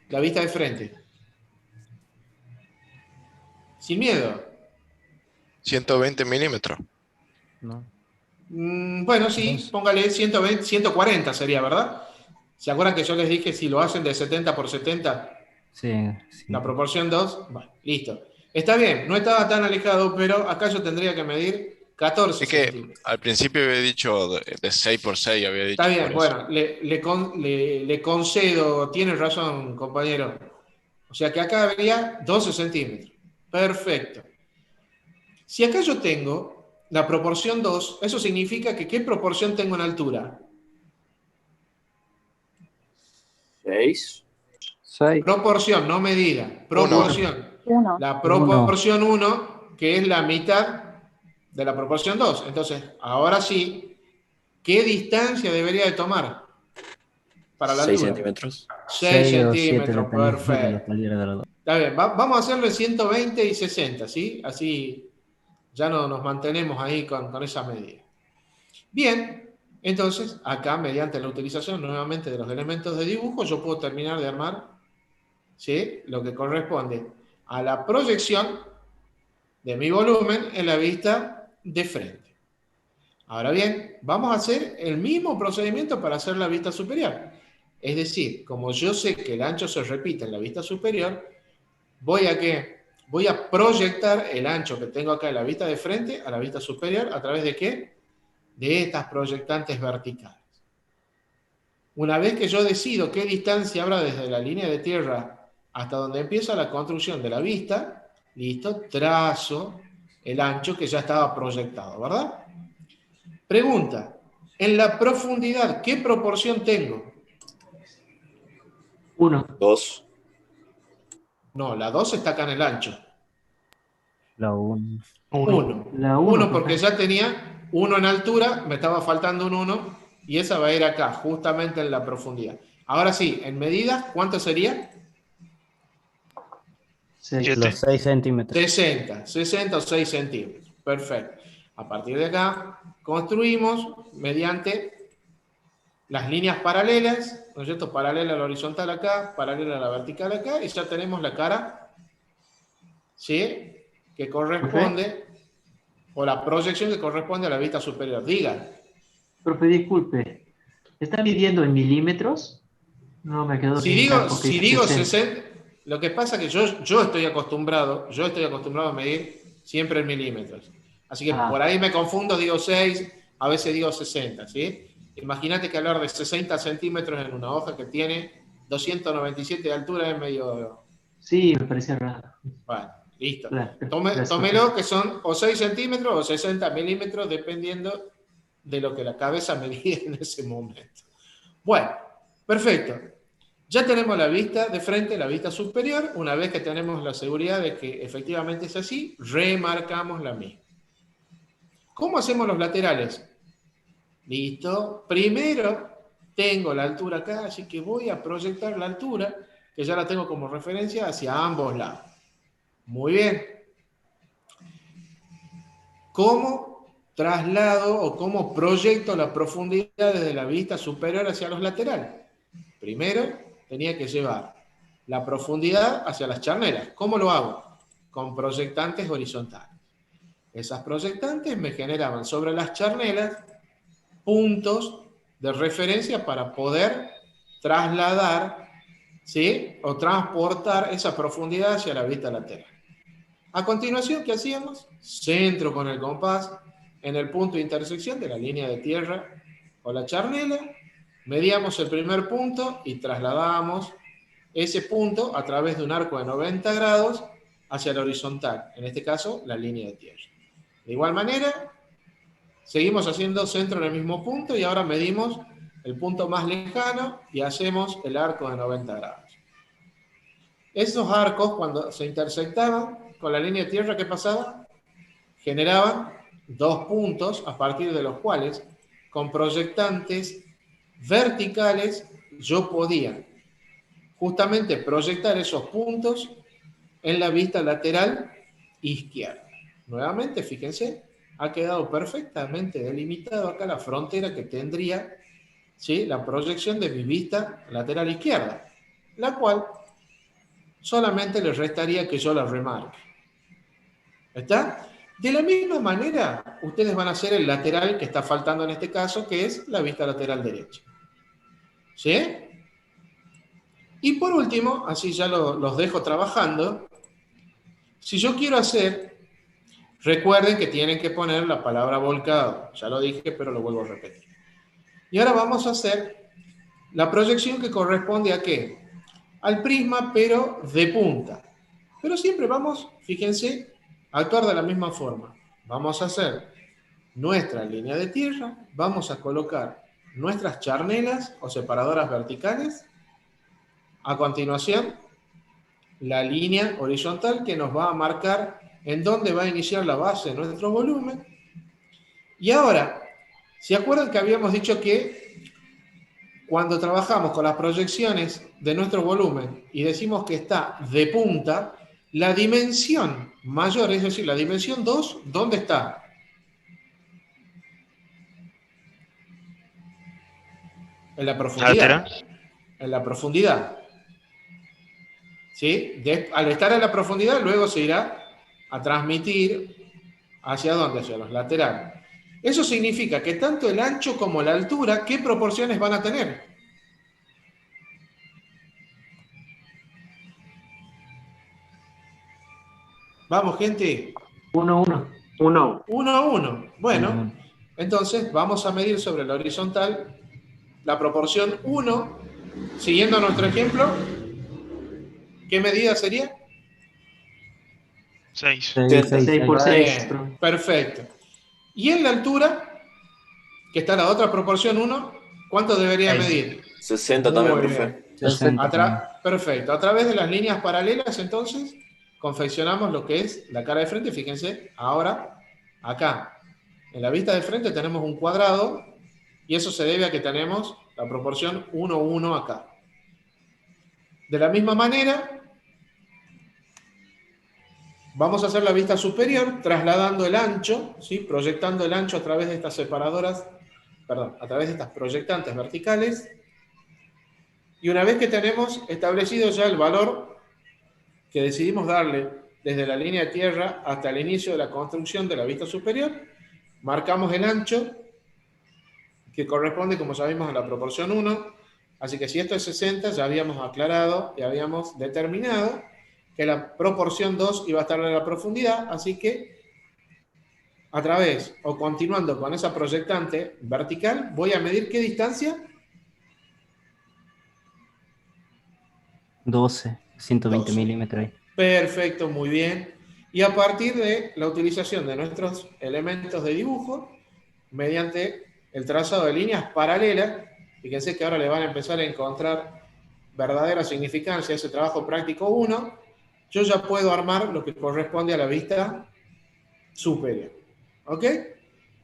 la vista de frente. Sin miedo. 120 milímetros. ¿no? Bueno, sí, póngale 120, 140 sería, ¿verdad? ¿Se acuerdan que yo les dije si lo hacen de 70 por 70? Sí, sí. La proporción 2, bueno, listo. Está bien, no estaba tan alejado, pero acá yo tendría que medir 14 Es que centímetros. al principio había dicho de 6 por 6, había dicho. Está bien, por eso. bueno, le concedo, tiene razón, compañero. O sea que acá habría 12 centímetros. Perfecto. Si acá yo tengo la proporción 2, eso significa que ¿qué proporción tengo en altura? 6. 6. Proporción, no medida. Proporción. 1. La proporción 1, que es la mitad de la proporción 2. Entonces, ahora sí, ¿qué distancia debería de tomar para la 6 altura? centímetros. 6 6 o 7 centímetros, depende de los perfecto. talleres de los dos. Está bien, vamos a hacerlo en 120 y 60, ¿sí? Así ya no nos mantenemos ahí con esa medida. Bien, entonces acá mediante la utilización nuevamente de los elementos de dibujo yo puedo terminar de armar, ¿sí?, lo que corresponde a la proyección de mi volumen en la vista de frente. Ahora bien, vamos a hacer el mismo procedimiento para hacer la vista superior. Es decir, como yo sé que el ancho se repite en la vista superior, voy a proyectar el ancho que tengo acá en la vista de frente a la vista superior a través de ¿qué? De estas proyectantes verticales. Una vez que yo decido qué distancia habrá desde la línea de tierra hasta donde empieza la construcción de la vista, listo, trazo el ancho que ya estaba proyectado, ¿verdad? Pregunta, en la profundidad, ¿qué proporción tengo? 1. 2. No, la 2 está acá en el ancho. La 1. 1. La 1 porque ya tenía 1 en altura, me estaba faltando un 1, y esa va a ir acá, justamente en la profundidad. Ahora sí, en medidas, ¿cuánto sería? 6. Los 6 centímetros. 60 o 6 centímetros. Perfecto. A partir de acá, construimos mediante las líneas paralelas, ¿no es cierto? Paralela a la horizontal acá, paralela a la vertical acá, y ya tenemos la cara, ¿sí?, que corresponde, o la proyección que corresponde a la vista superior. Diga. Profe, disculpe. ¿Está midiendo en milímetros? No me quedó bien claro porque Si dice digo 60. 60, lo que pasa es que yo estoy acostumbrado a medir siempre en milímetros. Así que por ahí me confundo, digo 6, a veces digo 60, ¿sí? Imagínate que hablar de 60 centímetros en una hoja que tiene 297 de altura es medio... Sí, me parecía raro. Bueno, listo. Gracias, Tómelo que son o 6 centímetros o 60 milímetros, dependiendo de lo que la cabeza medía en ese momento. Bueno, perfecto. Ya tenemos la vista de frente, la vista superior. Una vez que tenemos la seguridad de que efectivamente es así, remarcamos la misma. ¿Cómo hacemos los laterales? Listo. Primero tengo la altura acá, así que voy a proyectar la altura, que ya la tengo como referencia, hacia ambos lados. Muy bien. ¿Cómo traslado o cómo proyecto la profundidad desde la vista superior hacia los laterales? Primero tenía que llevar la profundidad hacia las charnelas. ¿Cómo lo hago? Con proyectantes horizontales. Esas proyectantes me generaban sobre las charnelas puntos de referencia para poder trasladar, ¿sí?, o transportar esa profundidad hacia la vista lateral. A continuación, ¿qué hacíamos? Centro con el compás en el punto de intersección de la línea de tierra o la charnela, medíamos el primer punto y trasladábamos ese punto a través de un arco de 90 grados hacia la horizontal, en este caso la línea de tierra. De igual manera, seguimos haciendo centro en el mismo punto y ahora medimos el punto más lejano y hacemos el arco de 90 grados. Esos arcos, cuando se intersectaban con la línea de tierra, ¿qué pasaba? Generaban dos puntos a partir de los cuales, con proyectantes verticales, yo podía justamente proyectar esos puntos en la vista lateral izquierda. Nuevamente, fíjense, ha quedado perfectamente delimitado acá la frontera que tendría, ¿sí?, la proyección de mi vista lateral izquierda, la cual solamente les restaría que yo la remarque. ¿Está? De la misma manera, ustedes van a hacer el lateral que está faltando en este caso, que es la vista lateral derecha. ¿Sí? Y por último, así ya los dejo trabajando, si yo quiero hacer, recuerden que tienen que poner la palabra volcado. Ya lo dije, pero lo vuelvo a repetir. Y ahora vamos a hacer la proyección que corresponde a ¿qué? Al prisma, pero de punta. Pero siempre vamos, fíjense, a actuar de la misma forma. Vamos a hacer nuestra línea de tierra, vamos a colocar nuestras charnelas o separadoras verticales. A continuación, la línea horizontal que nos va a marcar en dónde va a iniciar la base de nuestro volumen. Y ahora, ¿se acuerdan que habíamos dicho que cuando trabajamos con las proyecciones de nuestro volumen y decimos que está de punta, la dimensión mayor, es decir, la dimensión 2, ¿dónde está? En la profundidad. En la profundidad. ¿Sí? Al estar en la profundidad, luego se irá a transmitir ¿hacia dónde? Hacia los laterales. Eso significa que tanto el ancho como la altura, ¿qué proporciones van a tener? Vamos, gente. 1, 1. 1. 1 a 1. Bueno, entonces vamos a medir sobre la horizontal la proporción 1, siguiendo nuestro ejemplo. ¿Qué medida sería? 6. 6 por 6. Bien, perfecto. Y en la altura, que está la otra proporción 1, ¿cuánto debería medir? 60 Muy también, bien. profe. 60. Perfecto. A través de las líneas paralelas, entonces, confeccionamos lo que es la cara de frente. Fíjense, ahora, acá, en la vista de frente tenemos un cuadrado, y eso se debe a que tenemos la proporción 1, 1 acá. De la misma manera, vamos a hacer la vista superior, trasladando el ancho, ¿sí?, proyectando el ancho a través de estas separadoras, perdón, a través de estas proyectantes verticales. Y una vez que tenemos establecido ya el valor que decidimos darle desde la línea de tierra hasta el inicio de la construcción de la vista superior, marcamos el ancho, que corresponde, como sabemos, a la proporción 1. Así que si esto es 60, ya habíamos aclarado y habíamos determinado que la proporción 2 iba a estar en la profundidad, así que a través o continuando con esa proyectante vertical, voy a medir ¿qué distancia? 12, 120 12. milímetros ahí. Perfecto, muy bien. Y a partir de la utilización de nuestros elementos de dibujo, mediante el trazado de líneas paralelas, fíjense que ahora le van a empezar a encontrar verdadera significancia a ese trabajo práctico 1, yo ya puedo armar lo que corresponde a la vista superior. ¿Ok?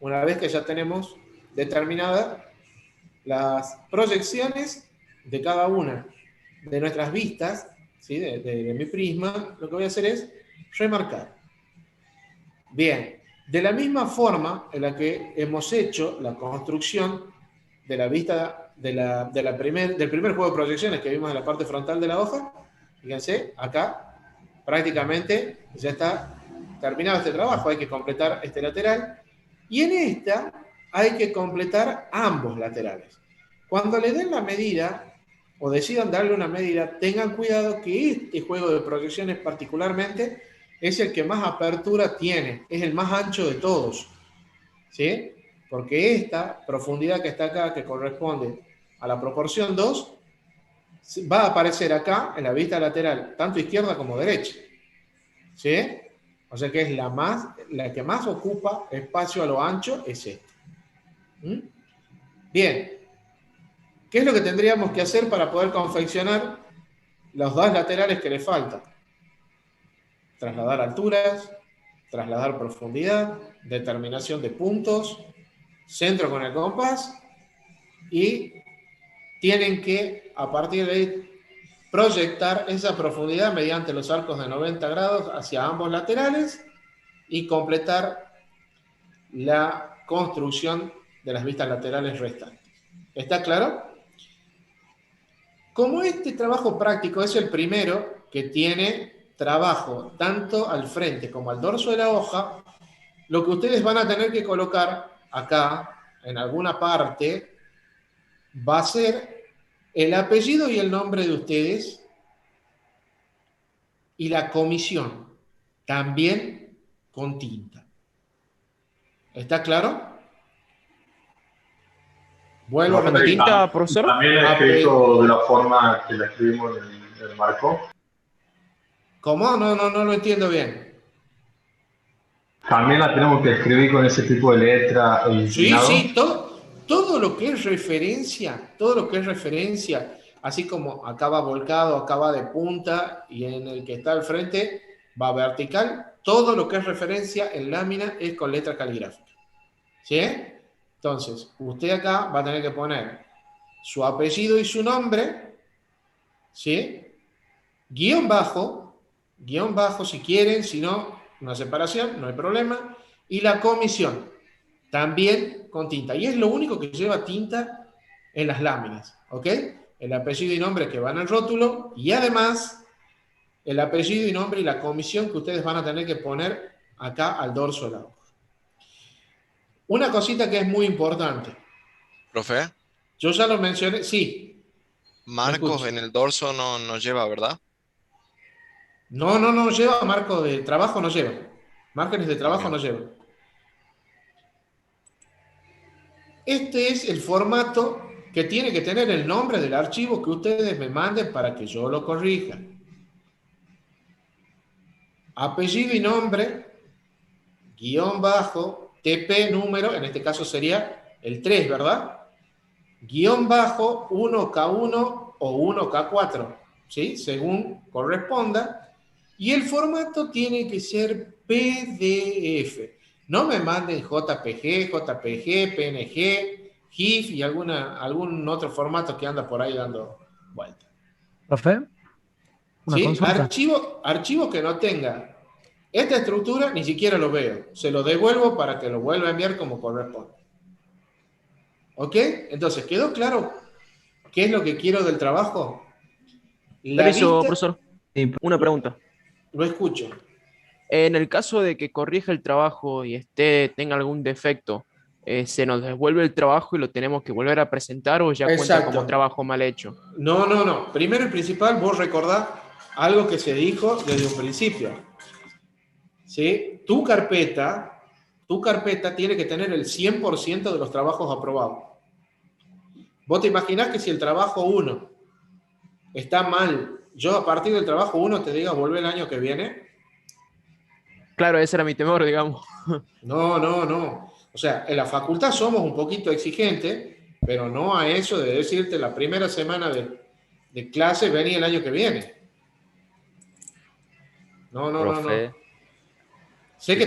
Una vez que ya tenemos determinadas las proyecciones de cada una de nuestras vistas, ¿sí?, de mi prisma, lo que voy a hacer es remarcar. Bien, de la misma forma en la que hemos hecho la construcción de la vista del primer juego de proyecciones que vimos en la parte frontal de la hoja, fíjense, acá prácticamente ya está terminado este trabajo, hay que completar este lateral, y en esta hay que completar ambos laterales. Cuando le den la medida, o decidan darle una medida, tengan cuidado que este juego de proyecciones particularmente es el que más apertura tiene, es el más ancho de todos, ¿sí? Porque esta profundidad que está acá, que corresponde a la proporción 2, va a aparecer acá en la vista lateral, tanto izquierda como derecha, ¿sí? O sea que es la que más ocupa espacio a lo ancho, es esta. Bien, ¿qué es lo que tendríamos que hacer para poder confeccionar los dos laterales que le faltan? Trasladar alturas, trasladar profundidad, determinación de puntos, centro con el compás, y tienen que, a partir de ahí, proyectar esa profundidad mediante los arcos de 90 grados hacia ambos laterales y completar la construcción de las vistas laterales restantes. ¿Está claro? Como este trabajo práctico es el primero que tiene trabajo tanto al frente como al dorso de la hoja, lo que ustedes van a tener que colocar acá, en alguna parte, va a ser el apellido y el nombre de ustedes y la comisión, también con tinta. ¿Está claro? Vuelvo a repetir. ¿Tinta, profesor? También escrito de la forma que la escribimos en el marco. ¿Cómo? No lo entiendo bien. También la tenemos que escribir con ese tipo de letra. Sí, todo lo que es referencia, así como acá va volcado, acá va de punta y en el que está al frente va vertical, todo lo que es referencia en lámina es con letra caligráfica. ¿Sí? Entonces, usted acá va a tener que poner su apellido y su nombre, ¿sí? Guión bajo si quieren, si no, una separación, no hay problema. Y la comisión, también con tinta. Y es lo único que lleva tinta en las láminas, ¿ok? El apellido y nombre que van al rótulo y además el apellido y nombre y la comisión que ustedes van a tener que poner acá al dorso de la hoja. Una cosita que es muy importante. Profe, Yo ya lo mencioné, sí. marcos en el dorso no lleva, ¿verdad? No lleva marco de trabajo, no lleva. Márgenes de trabajo no lleva. Este es el formato que tiene que tener el nombre del archivo que ustedes me manden para que yo lo corrija. Apellido y nombre, guión bajo, TP número, en este caso sería el 3, ¿verdad? Guión bajo 1K1 o 1K4, ¿sí? Según corresponda. Y el formato tiene que ser PDF. No me manden JPG, PNG, GIF y algún otro formato que anda por ahí dando vuelta. Profe, una ¿Sí? consulta. Archivo que no tenga esta estructura, ni siquiera lo veo. Se lo devuelvo para que lo vuelva a enviar como corresponde. ¿Ok? Entonces, ¿quedó claro qué es lo que quiero del trabajo? Permiso, profesor. Una pregunta. Lo escucho. En el caso de que corrija el trabajo y tenga algún defecto, ¿se nos devuelve el trabajo y lo tenemos que volver a presentar o ya cuenta como trabajo mal hecho? No. Primero y principal, vos recordás algo que se dijo desde un principio. ¿Sí? Tu carpeta tiene que tener el 100% de los trabajos aprobados. Vos te imaginás que si el trabajo 1 está mal, yo a partir del trabajo 1 te diga volver el año que viene. Claro, ese era mi temor, digamos. No. O sea, en la facultad somos un poquito exigentes, pero no a eso de decirte la primera semana de clase vení el año que viene. No. Sé que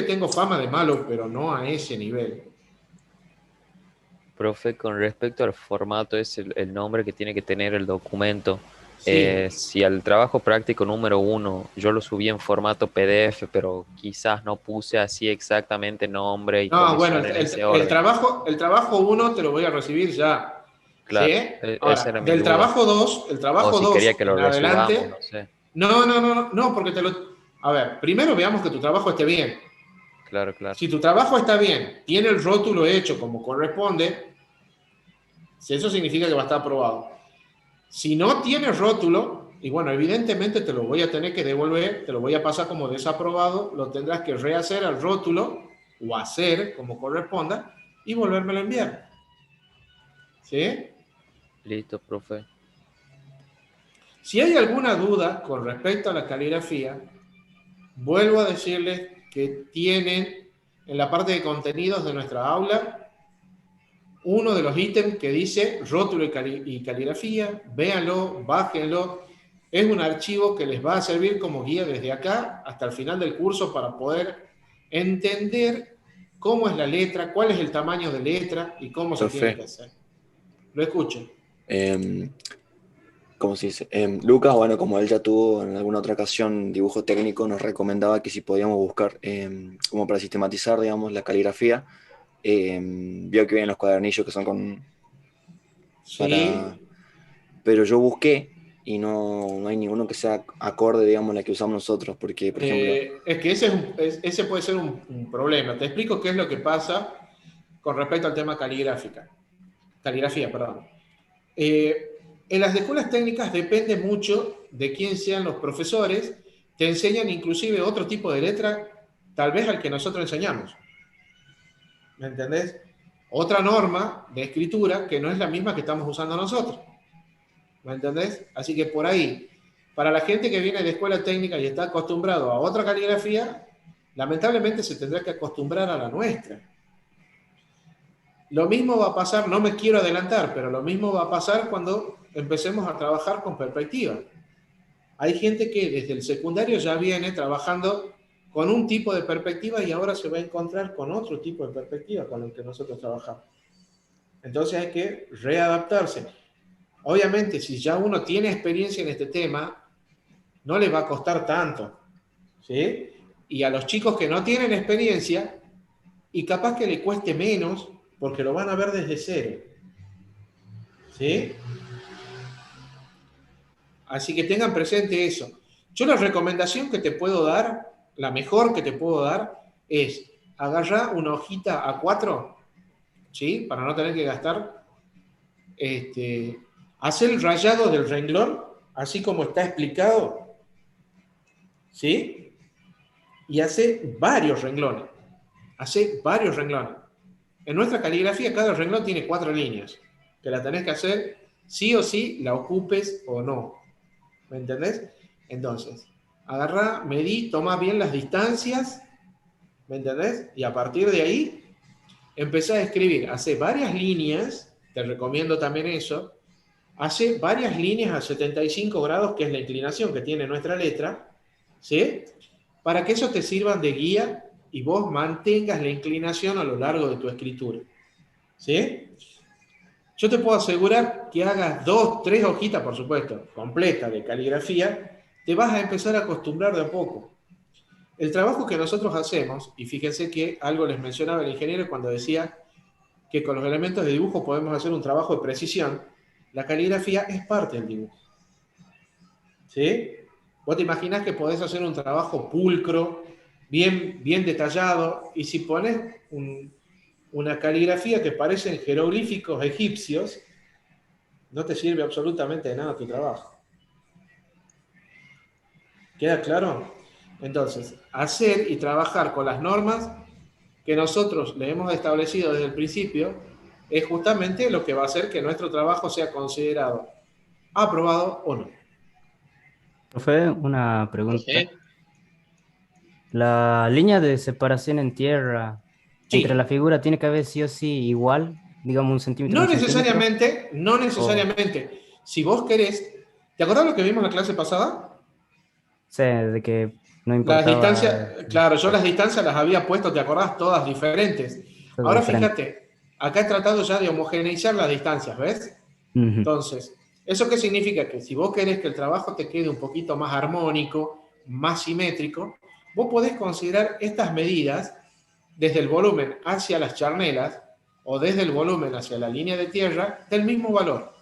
tengo fama de malo, pero no a ese nivel. Profe, con respecto al formato, es el nombre que tiene que tener el documento. Sí. Si al trabajo práctico número 1 yo lo subí en formato PDF, pero quizás no puse así exactamente nombre y bueno, en ese orden. el trabajo 1 te lo voy a recibir ya. Claro, ¿sí? Ahora, esa era mi del duda. trabajo 2, o si quería que lo resubamos, adelante. no sé. No, porque a ver, primero veamos que tu trabajo esté bien. Claro. Si tu trabajo está bien, tiene el rótulo hecho como corresponde, eso significa que va a estar aprobado. Si no tiene rótulo, y bueno, evidentemente te lo voy a tener que devolver, te lo voy a pasar como desaprobado, lo tendrás que rehacer al rótulo, o hacer como corresponda, y volvérmelo a enviar. ¿Sí? Listo, profe. Si hay alguna duda con respecto a la caligrafía, vuelvo a decirles que tienen en la parte de contenidos de nuestra aula uno de los ítems que dice rótulo y caligrafía. Véanlo, bájenlo. Es un archivo que les va a servir como guía desde acá hasta el final del curso para poder entender cómo es la letra, cuál es el tamaño de letra y cómo se tiene que hacer. Lo escucho. ¿cómo se dice? Lucas, bueno, como él ya tuvo en alguna otra ocasión dibujo técnico, nos recomendaba que si podíamos buscar, como para sistematizar, digamos, la caligrafía, vio que vienen los cuadernillos que son con... Sí. Pero yo busqué y no hay ninguno que sea acorde, digamos, a la que usamos nosotros, porque, por ejemplo... Es que ese puede ser un problema. Te explico qué es lo que pasa con respecto al tema caligrafía, perdón. En las escuelas técnicas depende mucho de quién sean los profesores. Te enseñan inclusive otro tipo de letra, tal vez al que nosotros enseñamos. ¿Me entendés? Otra norma de escritura que no es la misma que estamos usando nosotros. ¿Me entendés? Así que por ahí, para la gente que viene de escuela técnica y está acostumbrado a otra caligrafía, lamentablemente se tendrá que acostumbrar a la nuestra. Lo mismo va a pasar, no me quiero adelantar, pero lo mismo va a pasar cuando empecemos a trabajar con perspectiva. Hay gente que desde el secundario ya viene trabajando con un tipo de perspectiva y ahora se va a encontrar con otro tipo de perspectiva con el que nosotros trabajamos. Entonces hay que readaptarse. Obviamente, si ya uno tiene experiencia en este tema, no le va a costar tanto, ¿sí? Y a los chicos que no tienen experiencia, y capaz que le cueste menos, porque lo van a ver desde cero, ¿sí? Así que tengan presente eso. Yo la recomendación que te puedo dar, la mejor que te puedo dar, es agarrar una hojita A4, ¿sí? Para no tener que gastar, hacer el rayado del renglón, así como está explicado, ¿sí? Y hace varios renglones. En nuestra caligrafía, cada renglón tiene 4 líneas, que la tenés que hacer sí o sí, la ocupes o no. ¿Me entendés? Entonces, agarrá, medí, toma bien las distancias, ¿me entendés? Y a partir de ahí, empezá a escribir. Hace varias líneas, te recomiendo también eso, hace varias líneas a 75 grados, que es la inclinación que tiene nuestra letra, ¿sí? Para que eso te sirvan de guía y vos mantengas la inclinación a lo largo de tu escritura, ¿sí? Yo te puedo asegurar que hagas 2, 3 hojitas, por supuesto, completas de caligrafía, te vas a empezar a acostumbrar de a poco. El trabajo que nosotros hacemos, y fíjense que algo les mencionaba el ingeniero cuando decía que con los elementos de dibujo podemos hacer un trabajo de precisión, la caligrafía es parte del dibujo, ¿sí? Vos te imaginás que podés hacer un trabajo pulcro, bien detallado, y si pones una caligrafía que parecen jeroglíficos egipcios, no te sirve absolutamente de nada tu trabajo. ¿Queda claro? Entonces, hacer y trabajar con las normas que nosotros le hemos establecido desde el principio es justamente lo que va a hacer que nuestro trabajo sea considerado aprobado o no. Profe, una pregunta. La línea de separación en tierra entre la figura tiene que haber sí o sí igual, digamos un centímetro. No necesariamente. Si vos querés, ¿te acordás lo que vimos en la clase pasada? Sí, de que no importaba. Las distancias, claro, yo las distancias las había puesto, ¿te acordás? Todas diferentes. Ahora fíjate, acá he tratado ya de homogeneizar las distancias, ¿ves? Entonces, ¿eso qué significa? Que si vos querés que el trabajo te quede un poquito más armónico, más simétrico, vos podés considerar estas medidas desde el volumen hacia las charnelas o desde el volumen hacia la línea de tierra del mismo valor.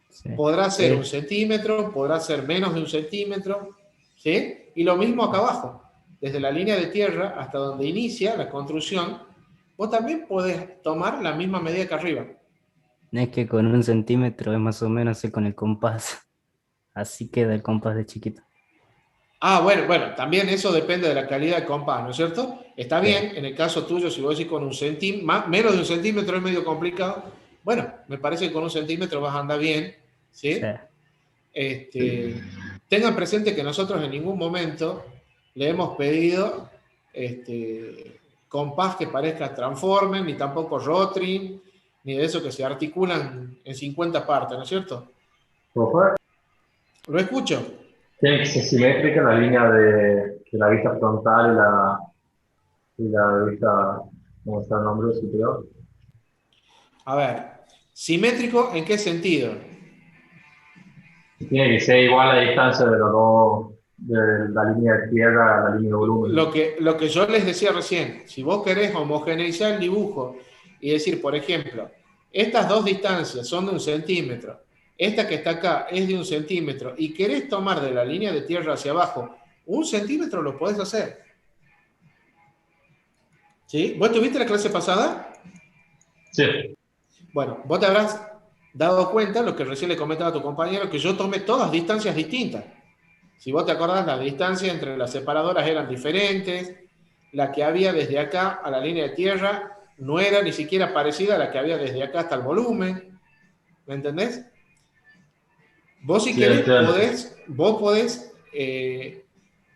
Sí. Podrá ser 1 centímetro, podrá ser menos de 1 centímetro, ¿sí? Y lo mismo acá abajo, desde la línea de tierra hasta donde inicia la construcción, vos también podés tomar la misma medida que arriba. Es que con 1 centímetro es más o menos con el compás. Así queda el compás de chiquito. Ah, bueno, también eso depende de la calidad del compás, ¿no es cierto? Está bien, en el caso tuyo, si vos decís con 1 centímetro, menos de 1 centímetro es medio complicado. Bueno, me parece que con 1 centímetro vas a andar bien, ¿sí? Tengan presente que nosotros en ningún momento le hemos pedido compás que parezca transformen, ni tampoco rotring, ni de eso que se articulan en 50 partes, ¿no es cierto? ¿Profe? Lo escucho. Tiene que ser simétrica la línea de la vista frontal y la vista, ¿cómo está el nombre superior? A ver, ¿simétrico en qué sentido? Tiene que ser igual la distancia de los dos, de la línea de tierra a la línea de volumen. Lo que yo les decía recién, si vos querés homogeneizar el dibujo y decir, por ejemplo, estas dos distancias son de 1 centímetro, esta que está acá es de 1 centímetro, y querés tomar de la línea de tierra hacia abajo 1 centímetro, lo podés hacer. ¿Sí? ¿Vos tuviste la clase pasada? Sí. Bueno, vos te habrás dado cuenta, lo que recién le comentaba a tu compañero, que yo tomé todas distancias distintas. Si vos te acordás, las distancias entre las separadoras eran diferentes, la que había desde acá a la línea de tierra no era ni siquiera parecida a la que había desde acá hasta el volumen. ¿Me entendés? Vos si querés, podés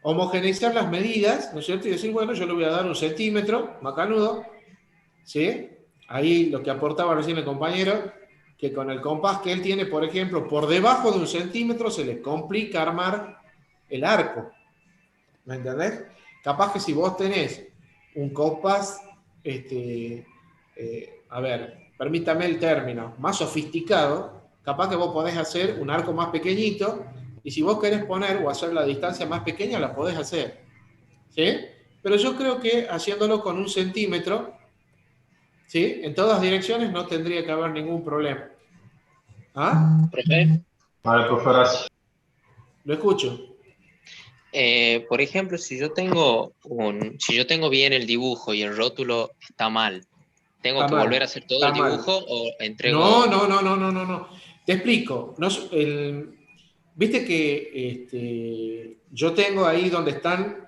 homogeneizar las medidas, ¿no es cierto? Y decir, bueno, yo le voy a dar 1 centímetro, macanudo, ¿sí? Ahí lo que aportaba recién el compañero, que con el compás que él tiene, por ejemplo, por debajo de 1 centímetro se le complica armar el arco. ¿Me entendés? Capaz que si vos tenés un compás, a ver, permítame el término, más sofisticado, capaz que vos podés hacer un arco más pequeñito, y si vos querés poner o hacer la distancia más pequeña, la podés hacer. ¿Sí? Pero yo creo que haciéndolo con 1 centímetro, ¿sí? En todas direcciones no tendría que haber ningún problema. ¿Ah? Vale, profesor, gracias. Lo escucho. Por ejemplo, si yo tengo bien el dibujo y el rótulo está mal, ¿tengo que volver a hacer todo el dibujo o entrego? No. Te explico. Viste que yo tengo ahí donde están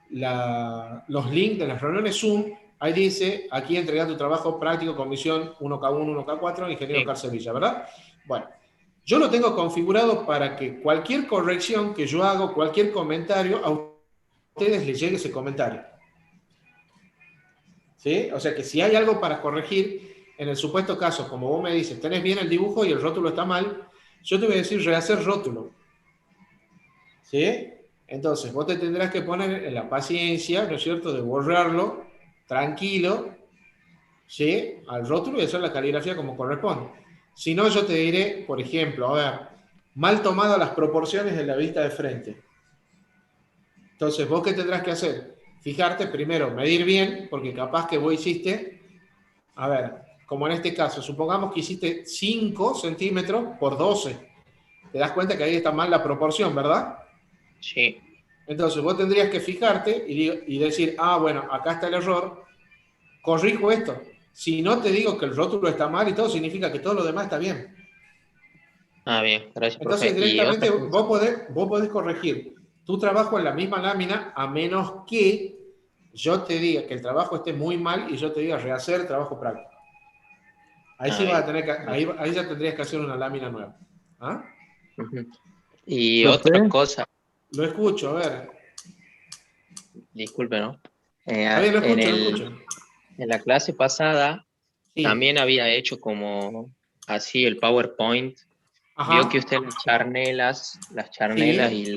los links de las reuniones Zoom. Ahí dice, aquí entregar tu trabajo práctico, comisión 1K1, 1K4, ingeniero Carcevilla, ¿verdad? Bueno, yo lo tengo configurado para que cualquier corrección que yo hago, cualquier comentario, a ustedes les llegue ese comentario. ¿Sí? O sea que si hay algo para corregir, en el supuesto caso, como vos me dices, tenés bien el dibujo y el rótulo está mal, yo te voy a decir rehacer rótulo. ¿Sí? Entonces, vos te tendrás que poner en la paciencia, ¿no es cierto?, de borrarlo, tranquilo, ¿sí?, al rótulo y hacer la caligrafía como corresponde. Si no, yo te diré, por ejemplo, a ver, mal tomadas las proporciones de la vista de frente. Entonces, ¿vos qué tendrás que hacer? Fijarte primero, medir bien, porque capaz que vos hiciste, a ver, como en este caso, supongamos que hiciste 5 centímetros por 12. Te das cuenta que ahí está mal la proporción, ¿verdad? Sí. Entonces, vos tendrías que fijarte y decir, bueno, acá está el error, corrijo esto. Si no te digo que el rótulo está mal y todo, significa que todo lo demás está bien. Bien, gracias, Entonces, profe. directamente vos podés corregir tu trabajo en la misma lámina, a menos que yo te diga que el trabajo esté muy mal y yo te diga rehacer el trabajo práctico. Ahí sí vas a tener que, ahí ya tendrías que hacer una lámina nueva. ¿Ah? Y otra cosa. Lo escucho, a ver. Disculpe, ¿no? Lo escucho. En la clase pasada también había hecho como así el PowerPoint. Ajá. Vio que usted las charnelas y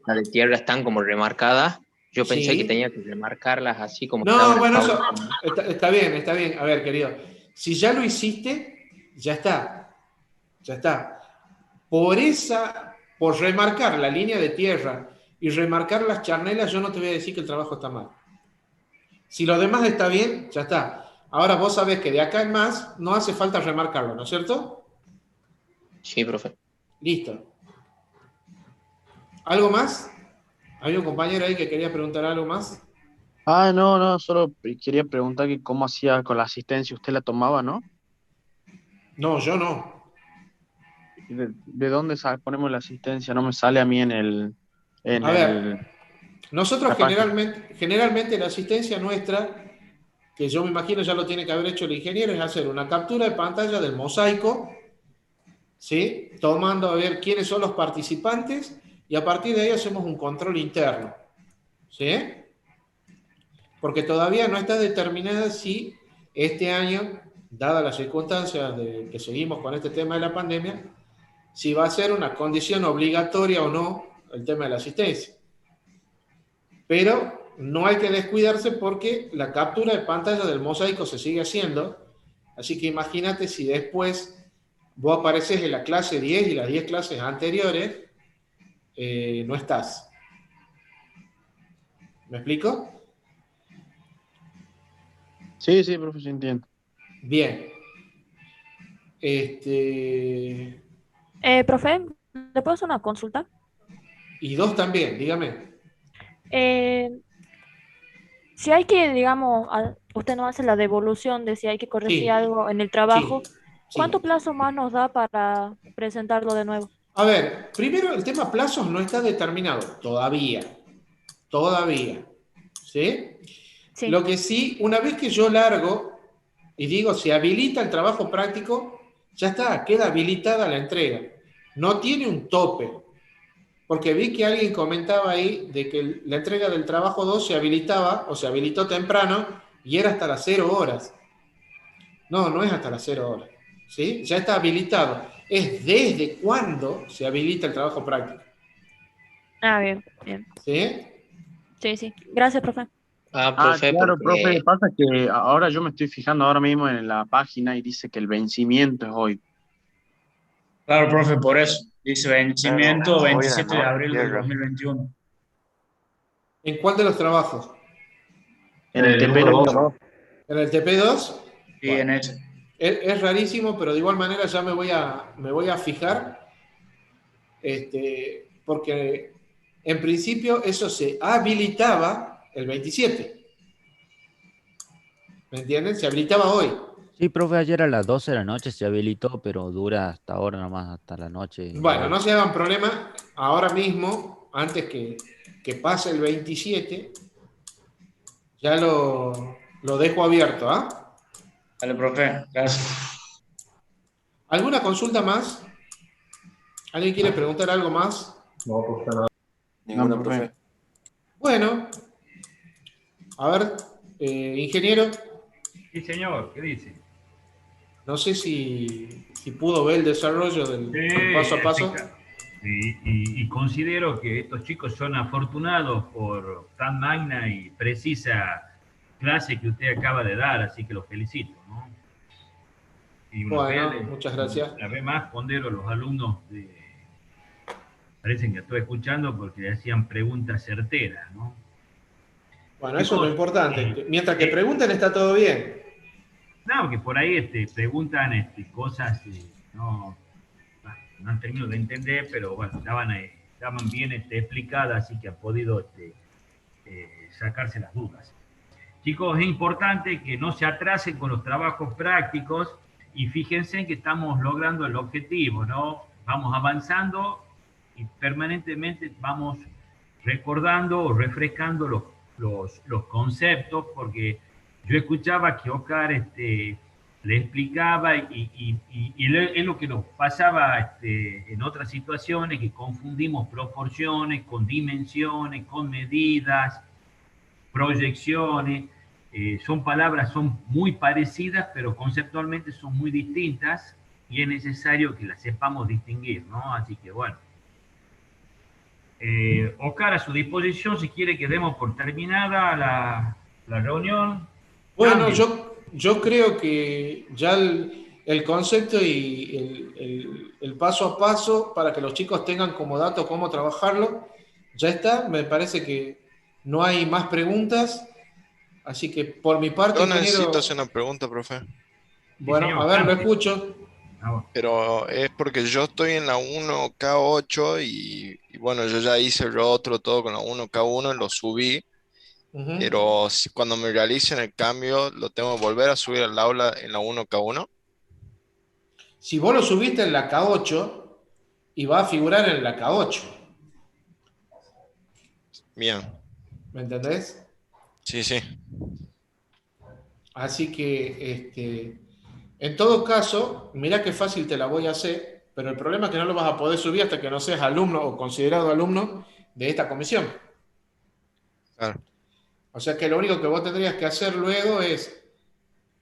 la de tierra están como remarcadas. Yo pensé que tenía que remarcarlas así como... No, bueno, eso está bien. A ver, querido, si ya lo hiciste, ya está. Por remarcar la línea de tierra y remarcar las charnelas, yo no te voy a decir que el trabajo está mal. Si lo demás está bien, ya está. Ahora vos sabés que de acá en más no hace falta remarcarlo, ¿no es cierto? Sí, profe. Listo. ¿Algo más? ¿Hay un compañero ahí que quería preguntar algo más? No, solo quería preguntar que cómo hacía con la asistencia. ¿Usted la tomaba, no? No, yo no. ¿De dónde ponemos la asistencia? No me sale a mí nosotros generalmente la asistencia nuestra, que yo me imagino ya lo tiene que haber hecho el ingeniero, es hacer una captura de pantalla del mosaico, ¿sí?, tomando a ver quiénes son los participantes, y a partir de ahí hacemos un control interno, ¿sí? Porque todavía no está determinada si este año, dadas las circunstancias de que seguimos con este tema de la pandemia, si va a ser una condición obligatoria o no el tema de la asistencia. Pero no hay que descuidarse porque la captura de pantalla del mosaico se sigue haciendo, así que imagínate si después vos apareces en la clase 10 y las 10 clases anteriores, no estás. ¿Me explico? Sí, sí, profe, sí entiendo. Bien. Profe, ¿le puedo hacer una consulta? Y 2 también, dígame. Si hay que, digamos, usted nos hace la devolución de si hay que corregir Sí, algo en el trabajo, sí. ¿cuánto plazo más nos da para presentarlo de nuevo? A ver, primero el tema plazos no está determinado todavía. Todavía. ¿Sí? Sí. Lo que sí, una vez que yo largo y digo, se habilita el trabajo práctico, ya está, queda habilitada la entrega. No tiene un tope. Porque vi que alguien comentaba ahí de que la entrega del trabajo 2 se habilitaba o se habilitó temprano y era hasta las 0 horas. No, no es hasta las 0 horas. ¿Sí? Ya está habilitado. Es desde cuándo se habilita el trabajo práctico. Ah, bien, bien. ¿Sí? Sí, sí. Gracias, profe. Profe, claro, porque- profe, pasa que ahora yo me estoy fijando ahora mismo en la página y dice que el vencimiento es hoy. Claro, profe, por eso. Dice vencimiento Claro, hoy 27 de además abril del cierra. 2021. ¿En cuál de los trabajos? En el número TP2. 2, ¿no? ¿En el TP2? Sí, en ese. Es rarísimo, pero de igual manera ya me voy a fijar, porque en principio eso se habilitaba el 27. ¿Me entienden? Se habilitaba hoy. Sí, profe, ayer a las 12 de la noche se habilitó, pero dura hasta ahora nomás, hasta la noche. Bueno, no se hagan problema. Ahora mismo, antes que pase el 27, ya lo dejo abierto, ¿ah? Dale, profe, gracias. ¿Alguna consulta más? ¿Alguien quiere preguntar algo más? No, profe, nada. Ninguna, No, profe. Bueno, a ver, ingeniero, Sí, señor, ¿qué dice? no sé si pudo ver el desarrollo del paso a paso. Y considero que estos chicos son afortunados por tan magna y precisa clase que usted acaba de dar, así que los felicito, ¿no? Y Bueno, muchas gracias. Una vez más pondero los alumnos parecen que estoy escuchando porque le hacían preguntas certeras, ¿no? Bueno, eso es lo importante. Mientras que pregunten está todo bien. No, que por ahí preguntan cosas no han terminado de entender, pero bueno, estaban bien explicadas, así que han podido sacarse las dudas. Chicos, es importante que no se atrasen con los trabajos prácticos y fíjense que estamos logrando el objetivo, ¿no? Vamos avanzando y permanentemente vamos recordando o refrescando los conceptos, porque yo escuchaba que Oscar le explicaba y es lo que nos pasaba en otras situaciones, que confundimos proporciones con dimensiones, con medidas, proyecciones. Son palabras, son muy parecidas, pero conceptualmente son muy distintas y es necesario que las sepamos distinguir, ¿no? Así que bueno. Oscar, a su disposición, si quiere que demos por terminada la reunión. Bueno, yo creo que ya el concepto y el paso a paso para que los chicos tengan como dato cómo trabajarlo, ya está. Me parece que no hay más preguntas. Así que por mi parte, Yo ingeniero... necesito hacer una pregunta, profe. Bueno, Sí, señor, a ver, lo claro. escucho. Pero es porque yo estoy en la 1K8 y bueno, yo ya hice el rótulo todo con la 1K1, lo subí, Ujú. pero cuando me realicen el cambio, ¿lo tengo que volver a subir al aula en la 1K1? Si vos lo subiste en la K8 y va a figurar en la K8, Bien, ¿me entendés? sí, sí. Así que, en todo caso, mirá qué fácil te la voy a hacer, pero el problema es que no lo vas a poder subir hasta que no seas alumno o considerado alumno de esta comisión. Claro. O sea que lo único que vos tendrías que hacer luego es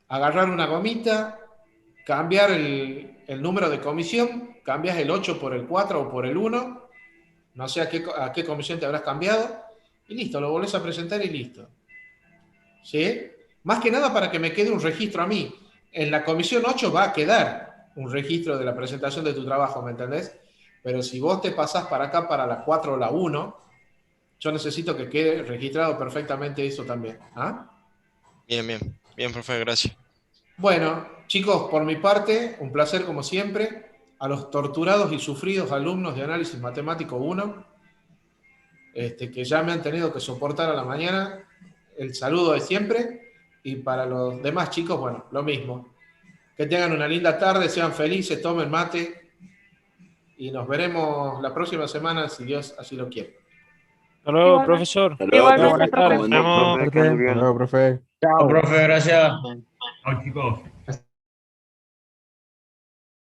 agarrar una gomita, cambiar el número de comisión, cambias el 8 por el 4 o por el 1, no sé a qué comisión te habrás cambiado, y listo, lo volvés a presentar y listo. ¿Sí? Más que nada para que me quede un registro a mí. En la comisión 8 va a quedar un registro de la presentación de tu trabajo, ¿me entendés? Pero si vos te pasás para acá, para la 4 o la 1, yo necesito que quede registrado perfectamente eso también. ¿Ah? Bien, profe, gracias. Bueno, chicos, por mi parte, un placer como siempre. A los torturados y sufridos alumnos de Análisis Matemático 1, que ya me han tenido que soportar a la mañana, el saludo de siempre. Y para los demás chicos, bueno, lo mismo. Que tengan una linda tarde, sean felices, tomen mate. Y nos veremos la próxima semana, si Dios así lo quiere. Hasta luego, profesor. Igualmente, Buenas tardes. profe. Hasta luego, profe. Chao, profe, gracias. Chao, chicos.